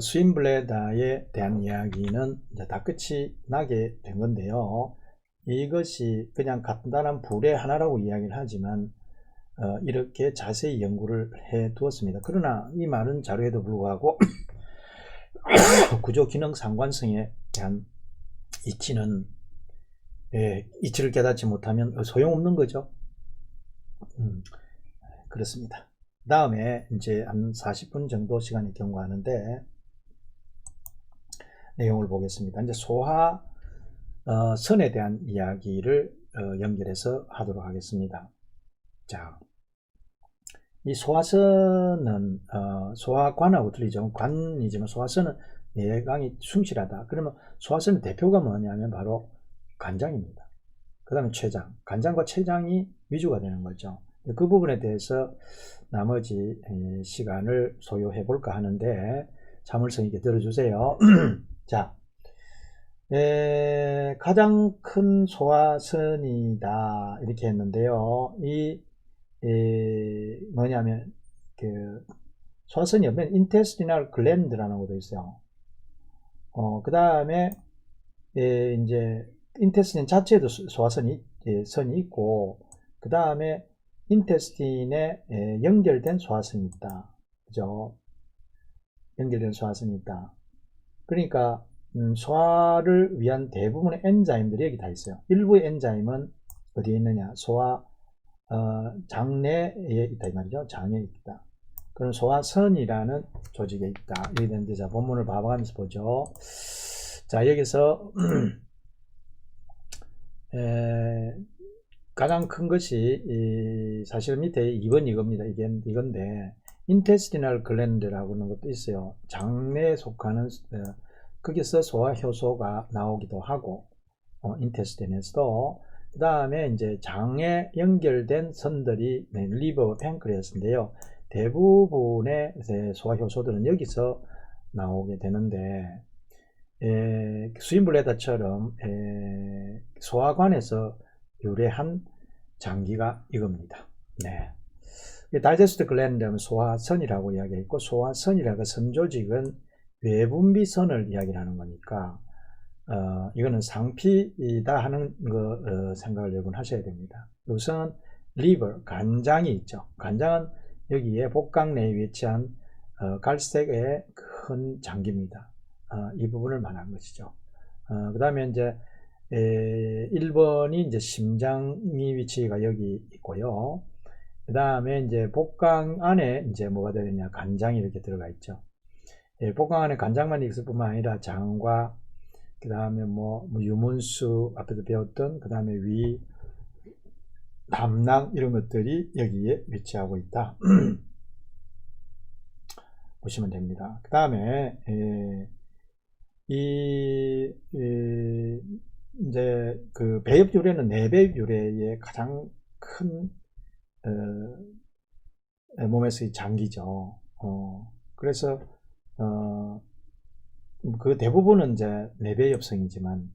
스윈블레더에 대한 이야기는 이제 다 끝이 나게 된 건데요. 이것이 그냥 간단한 불의 하나라고 이야기를 하지만 이렇게 자세히 연구를 해 두었습니다. 그러나 이 많은 자료에도 불구하고 구조 기능 상관성에 대한 이치를 깨닫지 못하면 소용없는 거죠. 그렇습니다. 다음에 이제 한 40분 정도 시간이 경과하는데 내용을 보겠습니다. 이제 소화선에 대한 이야기를 연결해서 하도록 하겠습니다. 자, 이 소화선은 소화관하고 틀리죠. 관이지만 소화선은 내강이 충실하다. 그러면 소화선의 대표가 뭐냐면 바로 간장입니다. 그 다음에 췌장, 간장과 췌장이 위주가 되는 거죠. 그 부분에 대해서 나머지 시간을 소요해 볼까 하는데 참을성 있게 들어주세요. 자, 가장 큰 소화선이다 이렇게 했는데요. 뭐냐면 그 소화선이 옆에 intestinal gland라는 것도 있어요. 그 다음에 이제 인테스틴 자체에도 소화선이 선이 있고, 그 다음에 인테스틴에 연결된 소화선이 있다. 그죠? 연결된 소화선이 있다. 그러니까 소화를 위한 대부분의 엔자임들이 여기 다 있어요. 일부의 엔자임은 어디에 있느냐? 장내에 있다 이 말이죠. 장에 있다. 그럼 소화선이라는 조직에 있다. 이렇게 되는데, 자, 본문을 봐가면서 보죠. 자, 여기서 가장 큰 것이 사실 밑에 2번 이겁니다. 이건데 intestinal gland라고 하는 것도 있어요. 장내에 속하는 거기서 소화효소가 나오기도 하고 intestine에서도, 그 다음에 이제 장에 연결된 선들이 리버, 팬크리아스인데요. 대부분의 소화효소들은 여기서 나오게 되는데, 스윈블레더처럼 소화관에서 유래한 장기가 이겁니다. 네. 다이제스트 글랜드는 소화선이라고 이야기했고, 소화선이라고 선조직은 외분비선을 이야기하는 거니까 이거는 상피이다 하는 거 생각을 여러분 하셔야 됩니다. 우선 리버, 간장이 있죠. 간장은 여기에 복강 내에 위치한 갈색의 큰 장기입니다. 이 부분을 말한 것이죠. 그 다음에 이제 1번이 이제 심장이 위치가 여기 있고요. 그 다음에 이제 복강 안에 이제 뭐가 되느냐, 간장이 이렇게 들어가 있죠. 복강 안에 간장만 있을 뿐만 아니라 장과, 그 다음에 뭐 유문수 앞에서 배웠던, 그 다음에 위, 담낭 이런 것들이 여기에 위치하고 있다. 보시면 됩니다. 그 다음에 이제 그 배엽 유래는 내배엽 유래의 가장 큰 몸에서의 장기죠. 그래서 그 대부분은 이제 내배엽성이지만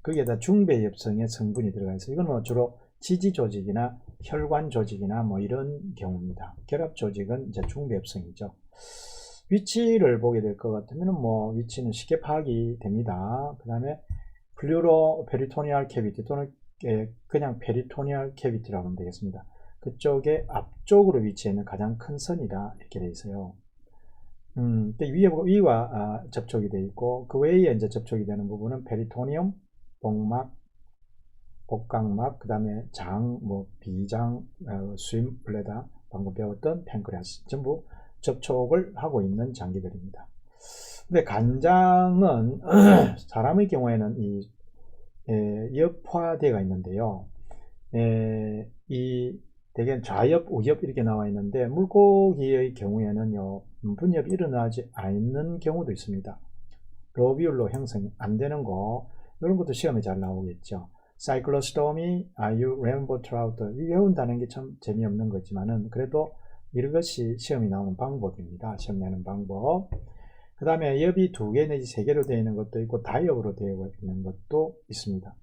거기에다 중배엽성의 성분이 들어가 있어요. 이건 뭐 주로 지지 조직이나 혈관 조직이나 뭐 이런 경우입니다. 결합 조직은 이제 중배엽성이죠. 위치를 보게 될 것 같으면 뭐 위치는 쉽게 파악이 됩니다. 그 다음에 플루로 페리토니얼 캐비티 또는 그냥 페리토니얼 캐비티라고 하면 되겠습니다. 그쪽에 앞쪽으로 위치해 있는 가장 큰 선이다 이렇게 되어 있어요. 위와 접촉이 되어 있고, 그 외에 이제 접촉이 되는 부분은 페리토니움, 복막, 복강막, 그 다음에 장, 뭐 비장, 스윈블레다, 방금 배웠던 팬크레아스 전부 접촉을 하고 있는 장기들입니다. 근데 간장은 사람의 경우에는 이 옆화대가 있는데요. 이 대개 좌엽, 우엽 이렇게 나와 있는데, 물고기의 경우에는요, 분엽이 일어나지 않는 경우도 있습니다. 로비울로 형성이 안 되는 거, 이런 것도 시험에 잘 나오겠죠. 사이클로스토미, 아유, 레인보우 트라우트, 외운다는 게 참 재미없는 거지만은 그래도 이것이 시험이 나오는 방법입니다. 시험 내는 방법. 그 다음에 엽이 2개 내지 3개로 되어 있는 것도 있고, 다이엽으로 되어 있는 것도 있습니다.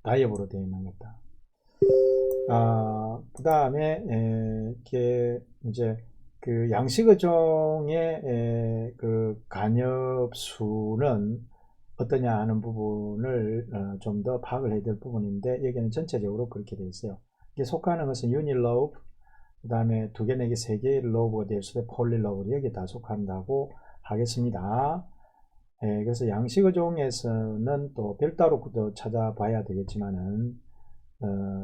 다이엽으로 되어 있는 것다. 그 다음에 이제 그 양식어종의 그 간엽수는 어떠냐 하는 부분을 좀 더 파악을 해야 될 부분인데, 여기는 전체적으로 그렇게 되어 있어요. 이게 속하는 것은 유닐로브, 그 다음에 2개 내지 3개의 로브가 될 수도 폴리로브를 여기 다 속한다고 하겠습니다. 그래서 양식어종에서는 또 별도로 찾아봐야 되겠지만은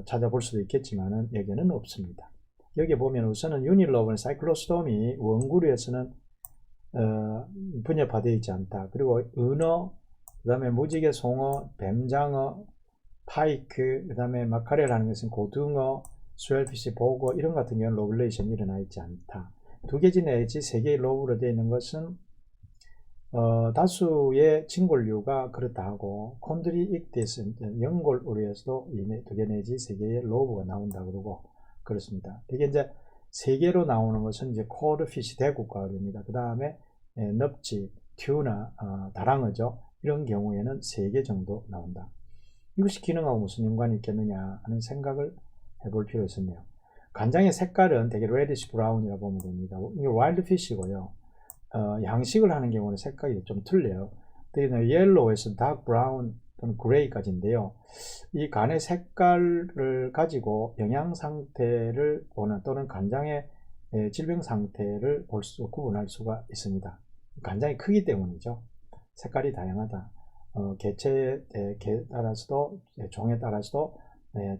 찾아볼 수도 있겠지만은 여기는 없습니다. 여기 보면 우선은 유닐로브는 사이클로스톰이 원구류에서는 분엽화되어 있지 않다. 그리고 은어, 그 다음에 무지개 송어, 뱀장어, 파이크, 그 다음에 마카렐 하는 것은 고등어, 스웰피시 보고 이런 같은 경우는 로블레이션이 일어나 있지 않다. 2개 내지 3개의 로브로 되어 있는 것은 다수의 진골류가 그렇다 하고 콘드리 익디스 연골우류에서도 2개 내지 3개의 로브가 나온다 그러고 그렇습니다. 이게 이제 3개로 나오는 것은 이제 코드피시 대국가류입니다. 그 다음에 넙치, 튜나, 다랑어죠. 이런 경우에는 3개 정도 나온다. 이것이 기능하고 무슨 연관이 있겠느냐 하는 생각을 해볼 필요가 있었네요. 간장의 색깔은 되게 레디시 브라운이라고 보면 됩니다. 이게 와일드 피쉬고요. 양식을 하는 경우는 색깔이 좀 틀려요. 옐로우에서 다크 브라운 또는 그레이까지인데요. 이 간의 색깔을 가지고 영양 상태를 보는 또는 간장의 질병 상태를 구분할 수가 있습니다. 간장의 크기 때문이죠. 색깔이 다양하다. 개체에 따라서도 종에 따라서도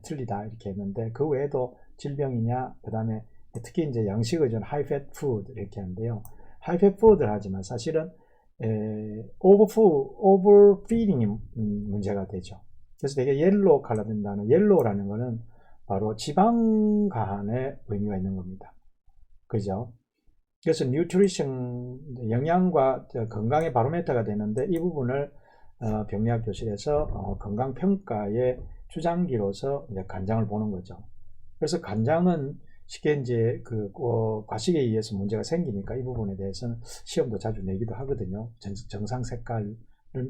틀리다 이렇게 했는데 그 외에도 질병이냐 그 다음에 특히 이제 양식의존 하이팻 푸드 이렇게 하는데요. 하이팻 푸드를 하지만 사실은 오버피딩이 문제가 되죠. 그래서 되게 옐로우 컬러 된다는 옐로우라는 거는 바로 지방간의 의미가 있는 겁니다. 그죠? 그래서 뉴트리션 영양과 건강의 바로메터가 되는데 이 부분을 병리학 교실에서 건강평가의 주장기로서 이제 간장을 보는 거죠. 그래서 간장은 쉽게 이제 과식에 의해서 문제가 생기니까 이 부분에 대해서는 시험도 자주 내기도 하거든요. 정상 색깔은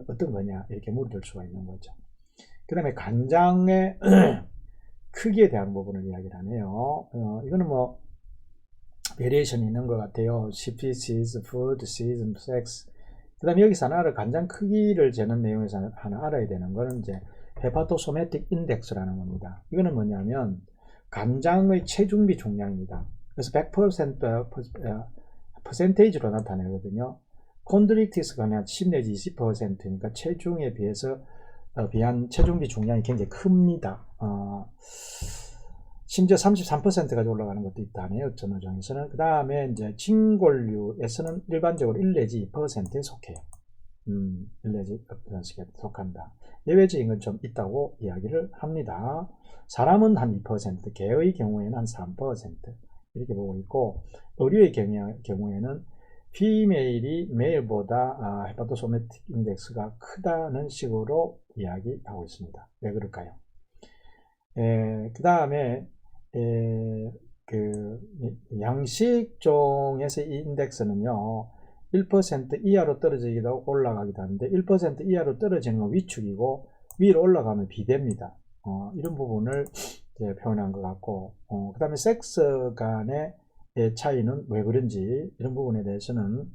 어떤 거냐 이렇게 물을 수가 있는 거죠. 그 다음에 간장의 크기에 대한 부분을 이야기를 하네요. 이거는 뭐 베리에이션이 있는 것 같아요. species, food, season, sex. 그 다음에 여기서 하나 간장 크기를 재는 내용에서 하나 알아야 되는 거는 이제 헤파토소매틱 인덱스라는 겁니다. 이거는 뭐냐면 간장의 체중비 중량입니다. 그래서 100% 퍼센테이지로 나타내거든요. 콘드릭티스가 한 10 내지 20%니까 체중에 비한 체중비 중량이 굉장히 큽니다. 심지어 33%까지 올라가는 것도 있다네요. 어떤 어종에서는. 그 다음에 이제 진골류에서는 일반적으로 1 내지 2%에 속해요. 1 내지 2%에 속한다. 예외적인 건 좀 있다고 이야기를 합니다. 사람은 한 2%, 개의 경우에는 한 3% 이렇게 보고 있고 의류의 경우에는 피메일이 메일보다 헤파토소매틱 인덱스가 크다는 식으로 이야기하고 있습니다. 왜 그럴까요? 그 다음에 양식종에서 이 인덱스는요 1% 이하로 떨어지기도 하고 올라가기도 하는데 1% 이하로 떨어지는 건 위축이고 위로 올라가면 비대입니다. 이런 부분을 표현한 것 같고 그 다음에 섹스 간의 차이는 왜 그런지 이런 부분에 대해서는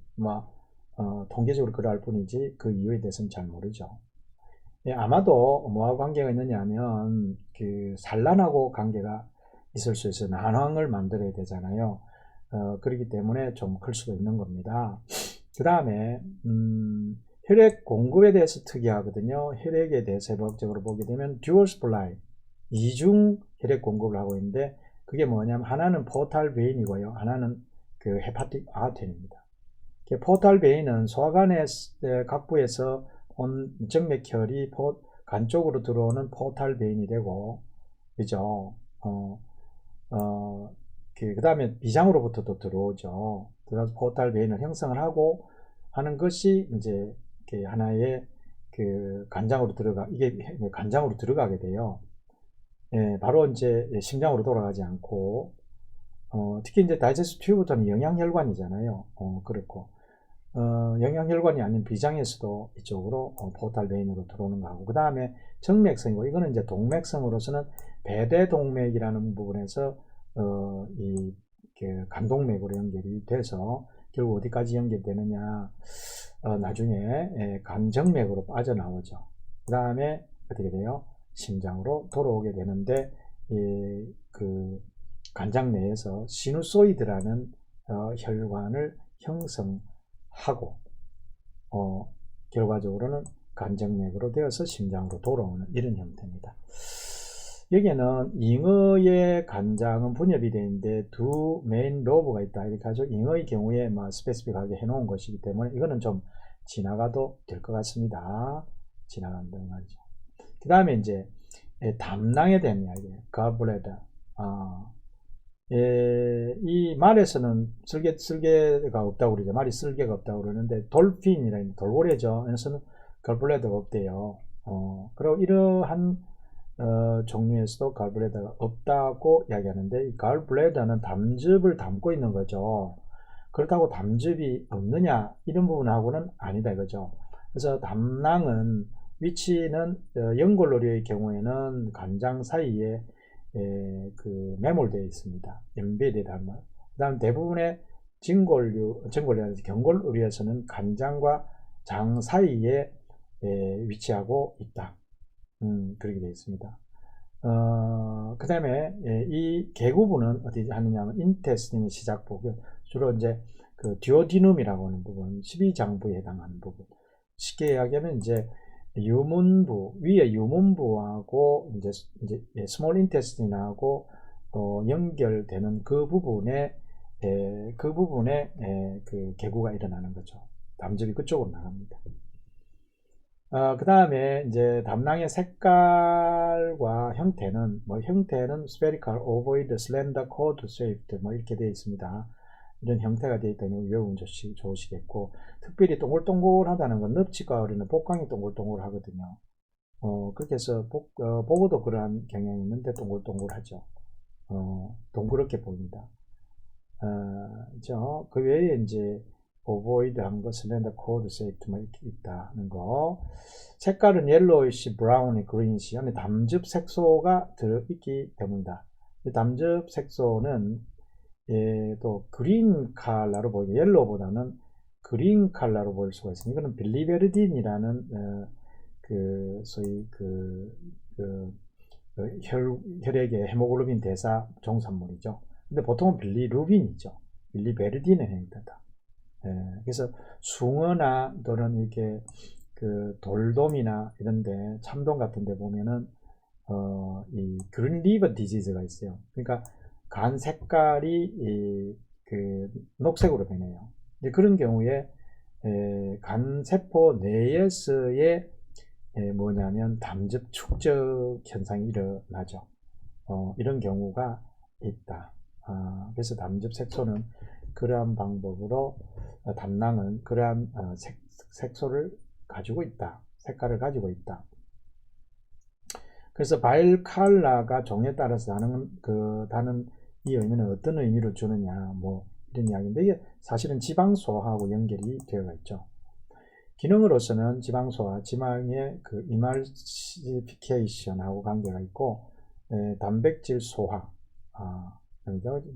통계적으로 그러할 뿐이지 그 이유에 대해서는 잘 모르죠. 아마도 뭐하고 관계가 있느냐 하면 산란하고 관계가 있을 수 있어요. 난황을 만들어야 되잖아요. 그렇기 때문에 좀 클 수도 있는 겁니다. 그 다음에 혈액 공급에 대해서 특이하거든요. 혈액에 대해서 해부학적으로 보게 되면 듀얼 스플라이 이중 혈액 공급을 하고 있는데 그게 뭐냐면 하나는 포탈 베인이고요. 하나는 헤파틱 아테리입니다. 포탈 베인은 소화관의 각부에서 온 정맥혈이 간 쪽으로 들어오는 포탈 베인이 되고 그죠? 그 다음에 비장으로부터도 들어오죠. 들어서 포탈 베인을 형성을 하고 하는 것이 이제 하나의 간장으로 들어가게 돼요. 바로 이제 심장으로 돌아가지 않고 특히 이제 다이제스트 튜브부터는 영양혈관이잖아요. 그렇고 영양혈관이 아닌 비장에서도 이쪽으로 포탈 베인으로 들어오는 거하고 그 다음에 정맥성이고 이거는 이제 동맥성으로서는 배대동맥이라는 부분에서 간동맥으로 연결이 돼서 결국 어디까지 연결되느냐 나중에 간정맥으로 빠져나오죠. 그 다음에 어떻게 돼요? 심장으로 돌아오게 되는데 그 간장 내에서 시누소이드라는 혈관을 형성하고 결과적으로는 간정맥으로 되어서 심장으로 돌아오는 이런 형태입니다. 여기에는 잉어의 간장은 분엽이 되어 있는데 두 메인 로브가 있다 이렇게 하죠. 잉어의 경우에 스페시픽하게 해놓은 것이기 때문에 이거는 좀 지나가도 될 것 같습니다. 지나간다는 말이죠. 그 다음에 이제 담낭에 대한 이야기예요. 가블레다 이 말에서는 쓸개가 없다고 그러죠. 말이 쓸개가 없다고 그러는데 돌핀이라는 돌고래죠. 에서는 갈블레더가 없대요. 그리고 이러한 종류에서도 갈블레더가 없다고 이야기하는데 이 갈블레더는 담즙을 담고 있는 거죠. 그렇다고 담즙이 없느냐 이런 부분하고는 아니다 이거죠. 그래서 담낭은 위치는 연골노류의 경우에는 간장 사이에 매몰되어 있습니다. embedded 말. 그 다음 대부분의 경골의료에서는 간장과 장 사이에 위치하고 있다. 그렇게 되어 있습니다. 그 다음에 이 개구부는 어디 하느냐면 인테스틴의 시작부, 주로 이제 그 듀오디눔이라고 하는 부분, 12장부에 해당하는 부분. 쉽게 이야기하면 이제 유문부, 위에 유문부하고 이제 스몰 인테스틴하고 연결되는 그 부분에 그 개구가 일어나는 거죠. 담즙이 그쪽으로 나갑니다. 그 다음에 이제 담낭의 색깔과 형태는 형태는 spherical, ovoid, slender, code shaped 이렇게 되어 있습니다. 이런 형태가 되어 있다니 외우면 좋으시겠고, 특별히 동글동글하다는 건 넙치가 어리는 복강이 동글동글하거든요. 그렇게 해서 보고도 그러한 경향이 있는데 동글동글하죠. 동그랗게 보입니다. 그 외에 이제 오보이드한 거, 슬렌더 코드 세이트 이렇게 있다는 거. 색깔은 옐로이시, 브라운이, 그린시 안에 담즙 색소가 들어있기 때문이다. 이 담즙 색소는 또 그린 컬러로 보이고 옐로우보다는 그린 컬러로 보일 수가 있습니다. 이거는 빌리베르딘이라는 소위 혈액의 헤모글로빈 대사 종산물이죠. 근데 보통은 빌리루빈이죠. 빌리베르딘에 해당된다. 그래서 숭어나 또는 이렇게 그 돌돔이나 이런데 참돔 같은데 보면은 이 그린 리버 디지즈가 있어요. 그러니까 간 색깔이 그 녹색으로 변해요. 그런 경우에 간 세포 내에서의 뭐냐면 담즙 축적 현상이 일어나죠. 이런 경우가 있다. 그래서 담즙 색소는 그러한 방법으로 담낭은 그러한 색소를 가지고 있다. 색깔을 가지고 있다. 그래서 바일칼라가 종에 따라서 다는 이 의미는 어떤 의미를 주느냐 이런 이야기인데 이게 사실은 지방소화하고 연결이 되어 있죠. 기능으로서는 지방소화, 지방의 그 이말시피케이션하고 관계가 있고 단백질 소화,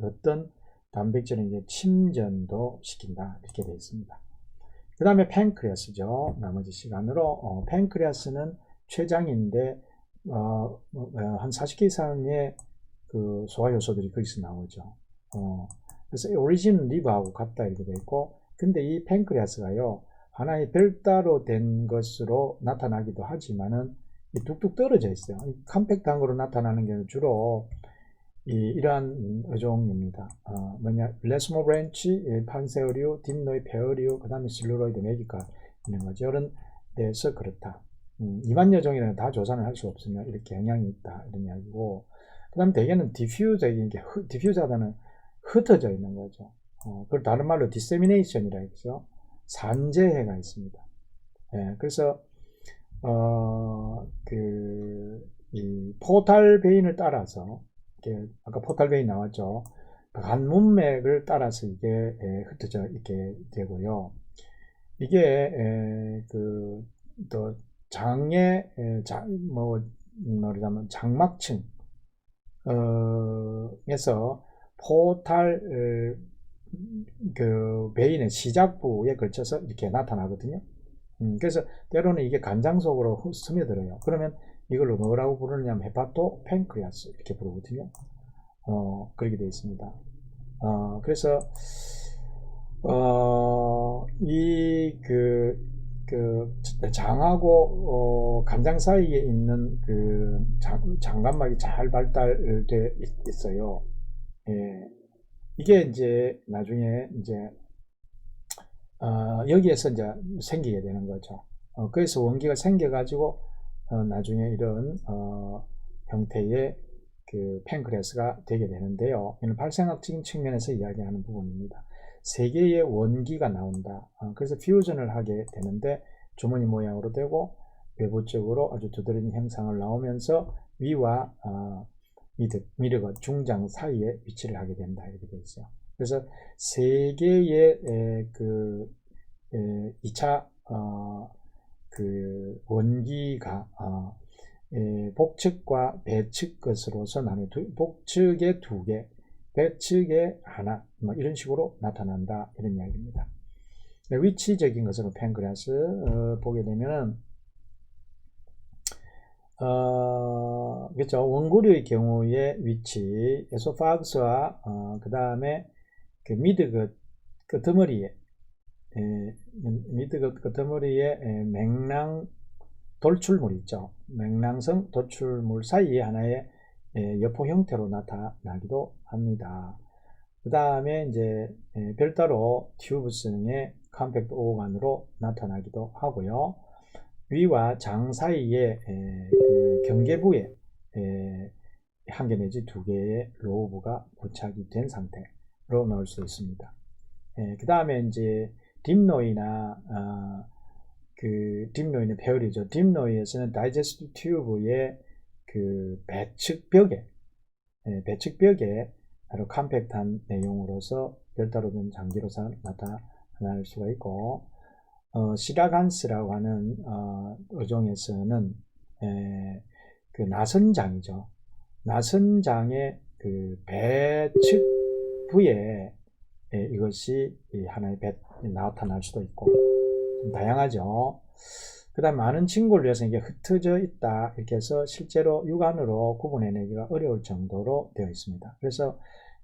어떤 단백질은 이제 침전도 시킨다 이렇게 되어 있습니다. 그 다음에 팬크리아스죠. 나머지 시간으로 팬크리아스는 췌장인데 한 40개 이상의 그 소화 요소들이 거기서 나오죠. 그래서 오리진 리버하고 같다 이렇게 되어 있고, 근데 이 팬크리아스가요 하나의 별따로 된 것으로 나타나기도 하지만은 뚝뚝 떨어져 있어요. 컴팩트한 거로 나타나는 경우 주로 이러한 어종입니다. 레스모 브랜치, 판세어류, 딥노이 페어류, 그 다음에 실루로이드 메기가 있는 거죠. 이런 데서 그렇다. 2만여 종이라는 다 조사를 할 수 없으면 이렇게 영향이 있다 이런 이야기고, 그 다음 대개는 디퓨저인 게 디퓨저하다는 흩어져 있는 거죠. 그걸 다른 말로 디세미네이션이라 했죠. 산재해가 있습니다. 그래서 이 포탈 베인을 따라서 아까 포탈 베인 나왔죠. 간 문맥을 따라서 이게 흩어져 있게 되고요. 이게 또 장의 말하자면 장막층 에서 포탈 그 베인의 시작부에 걸쳐서 이렇게 나타나거든요. 그래서 때로는 이게 간장 속으로 스며들어요. 그러면 이걸로 뭐라고 부르느냐면 헤파토 팬크리아스 이렇게 부르거든요. 그렇게 되어 있습니다. 그래서 장하고 간장 사이에 있는 그 장간막이 잘 발달되어 있어요. 이게 이제 나중에 이제 여기에서 이제 생기게 되는 거죠. 그래서 원기가 생겨가지고 나중에 이런 형태의 그 팬크레아스가 되게 되는데요. 이는 발생학적인 측면에서 이야기하는 부분입니다. 세 개의 원기가 나온다. 그래서 퓨전을 하게 되는데 주머니 모양으로 되고 외부적으로 아주 두드러진 형상을 나오면서 위와 미드가 중장 사이에 위치를 하게 된다. 이렇게 되어 있어요. 그래서 세 개의 2차 그 원기가 복측과 배측 것으로서 나누 복측의 2개, 배측의 하나, 뭐 이런 식으로 나타난다. 이런 이야기입니다. 위치적인 것으로 팬크레아스 보게 되면은 그렇죠. 원고류의 경우에 위치, 에소파그스와 그 다음에 그 미드 끄트머리에 미드 끄트머리에 맹랑 돌출물 있죠. 맹랑성 돌출물 사이에 하나의 여포 형태로 나타나기도 합니다. 그 다음에 이제 별도로 튜브성의 컴팩트 오간으로 나타나기도 하고요. 위와 장 사이에 그 경계부에 한 개 내지 2개의 로브가 부착이 된 상태로 나올 수 있습니다. 그 다음에 이제 딥노이나 그 딥노이는 배열이죠. 딥노이에서는 다이제스트 튜브의 그 배측벽에 바로 컴팩트한 내용으로서 별도로 된 장기로서 나타날 수가 있고, 시라간스라고 하는 어종에서는 그 나선장이죠. 나선장의 그 배측부에 이것이 하나의 나타날 수도 있고 좀 다양하죠. 그 다음 많은 친구를 위해서 이게 흩어져 있다 이렇게 해서 실제로 육안으로 구분해내기가 어려울 정도로 되어 있습니다. 그래서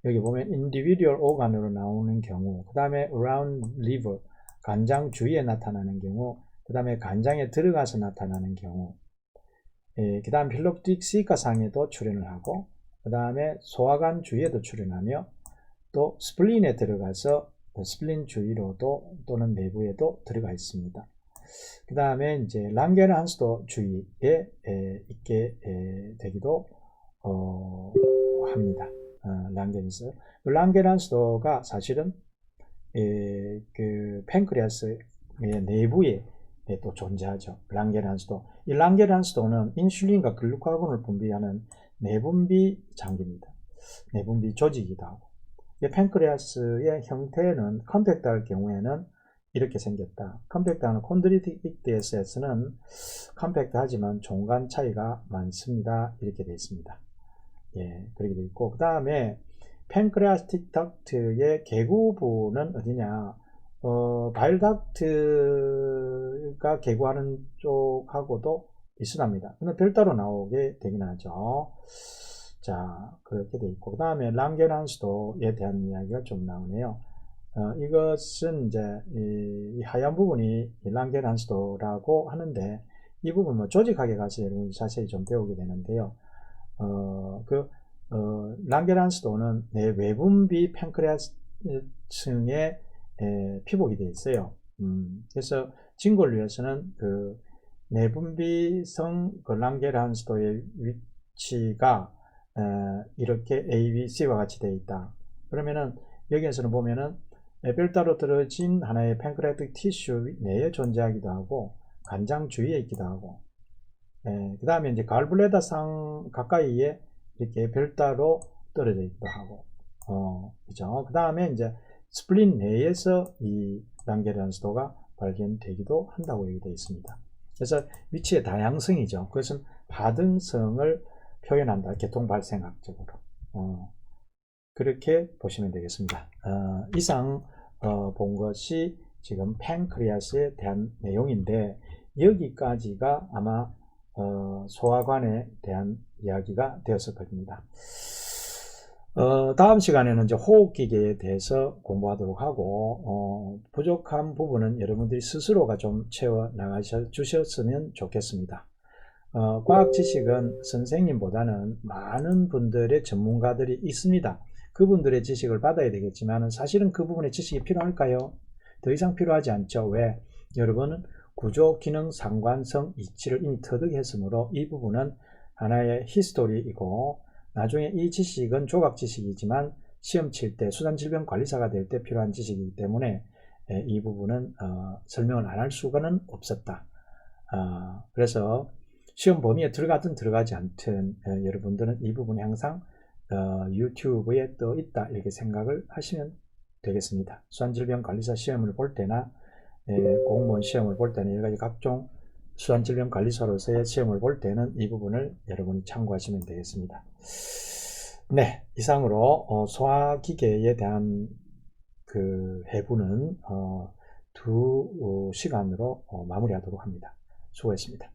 여기 보면 individual organ으로 나오는 경우, 그 다음에 around liver 간장 주위에 나타나는 경우, 그 다음에 간장에 들어가서 나타나는 경우, 그 다음 필로프틱 시가상에도 출현을 하고, 그 다음에 소화관 주위에도 출현하며, 또 스플린에 들어가서 스플린 주위로도 또는 내부에도 들어가 있습니다. 그 다음에 이제 랑게르한스도 주위에 있게 되기도 합니다. 랑게르한스. 랑게르한스도가 사실은 그 팬크레아스의 내부에 또 존재하죠. 랑게르한스도. 이 랑게르한스도는 인슐린과 글루카곤을 분비하는 내분비 장기입니다. 내분비 조직이기도 하고. 팬크레아스의 형태는 컴팩트할 경우에는 이렇게 생겼다. 컴팩트하는 콘드리틱스에서는 컴팩트하지만 종간 차이가 많습니다. 이렇게 되어 있습니다. 그렇게 되어 있고, 그 다음에 팬크레아스틱 덕트의 개구부는 어디냐? 바일 덕트가 개구하는 쪽하고도 비슷합니다. 근데 별도로 나오게 되긴 하죠. 자, 그렇게 되어 있고, 그 다음에 랑게르한스도에 대한 이야기가 좀 나오네요. 이것은 이제 이 하얀 부분이 랑게르한스도라고 하는데, 이 부분 뭐 조직학에 가서 여러분 자세히 좀 배우게 되는데요. 랑게르한스도는 내외분비 팬크레아스층에 피복이 되어 있어요. 그래서 진골 위에서는 그 내분비성 그 랑게르한스도의 위치가 이렇게 A, B, C와 같이 되어 있다. 그러면은 여기에서는 보면은 별도로 떨어진 하나의 팬크레아틱 티슈 내에 존재하기도 하고 간장 주위에 있기도 하고, 그 다음에 이제 갈블레다상 가까이에 이렇게 별도로 떨어져 있기도 하고, 그죠? 그 다음에 이제 스플린 내에서 이 랑게르한스도가 발견되기도 한다고 얘기되어 있습니다. 그래서 위치의 다양성이죠. 그것은 파등성을 표현한다. 계통 발생학적으로. 그렇게 보시면 되겠습니다. 이상 본 것이 지금 팬크레아스에 대한 내용인데, 여기까지가 아마 소화관에 대한 이야기가 되었을 겁니다. 다음 시간에는 이제 호흡기계에 대해서 공부하도록 하고, 부족한 부분은 여러분들이 스스로가 좀 채워 나가주셨으면 좋겠습니다. 과학 지식은 선생님보다는 많은 분들의 전문가들이 있습니다. 그분들의 지식을 받아야 되겠지만 사실은 그 부분의 지식이 필요할까요? 더 이상 필요하지 않죠. 왜? 여러분은 구조, 기능, 상관성, 이치를 이미 터득했으므로 이 부분은 하나의 히스토리이고, 나중에 이 지식은 조각 지식이지만 시험 칠 때 수산질병관리사가 될 때 필요한 지식이기 때문에 이 부분은 설명을 안 할 수가는 없었다. 그래서 시험 범위에 들어가든 들어가지 않든 여러분들은 이 부분이 항상 유튜브에 떠 있다 이렇게 생각을 하시면 되겠습니다. 수산질병관리사 시험을 볼 때나 공무원 시험을 볼 때는 여러가지 각종 수산질병관리사로서의 시험을 볼 때는 이 부분을 여러분이 참고하시면 되겠습니다. 네, 이상으로 소화기계에 대한 그 해부는 두 시간으로 마무리하도록 합니다. 수고했습니다.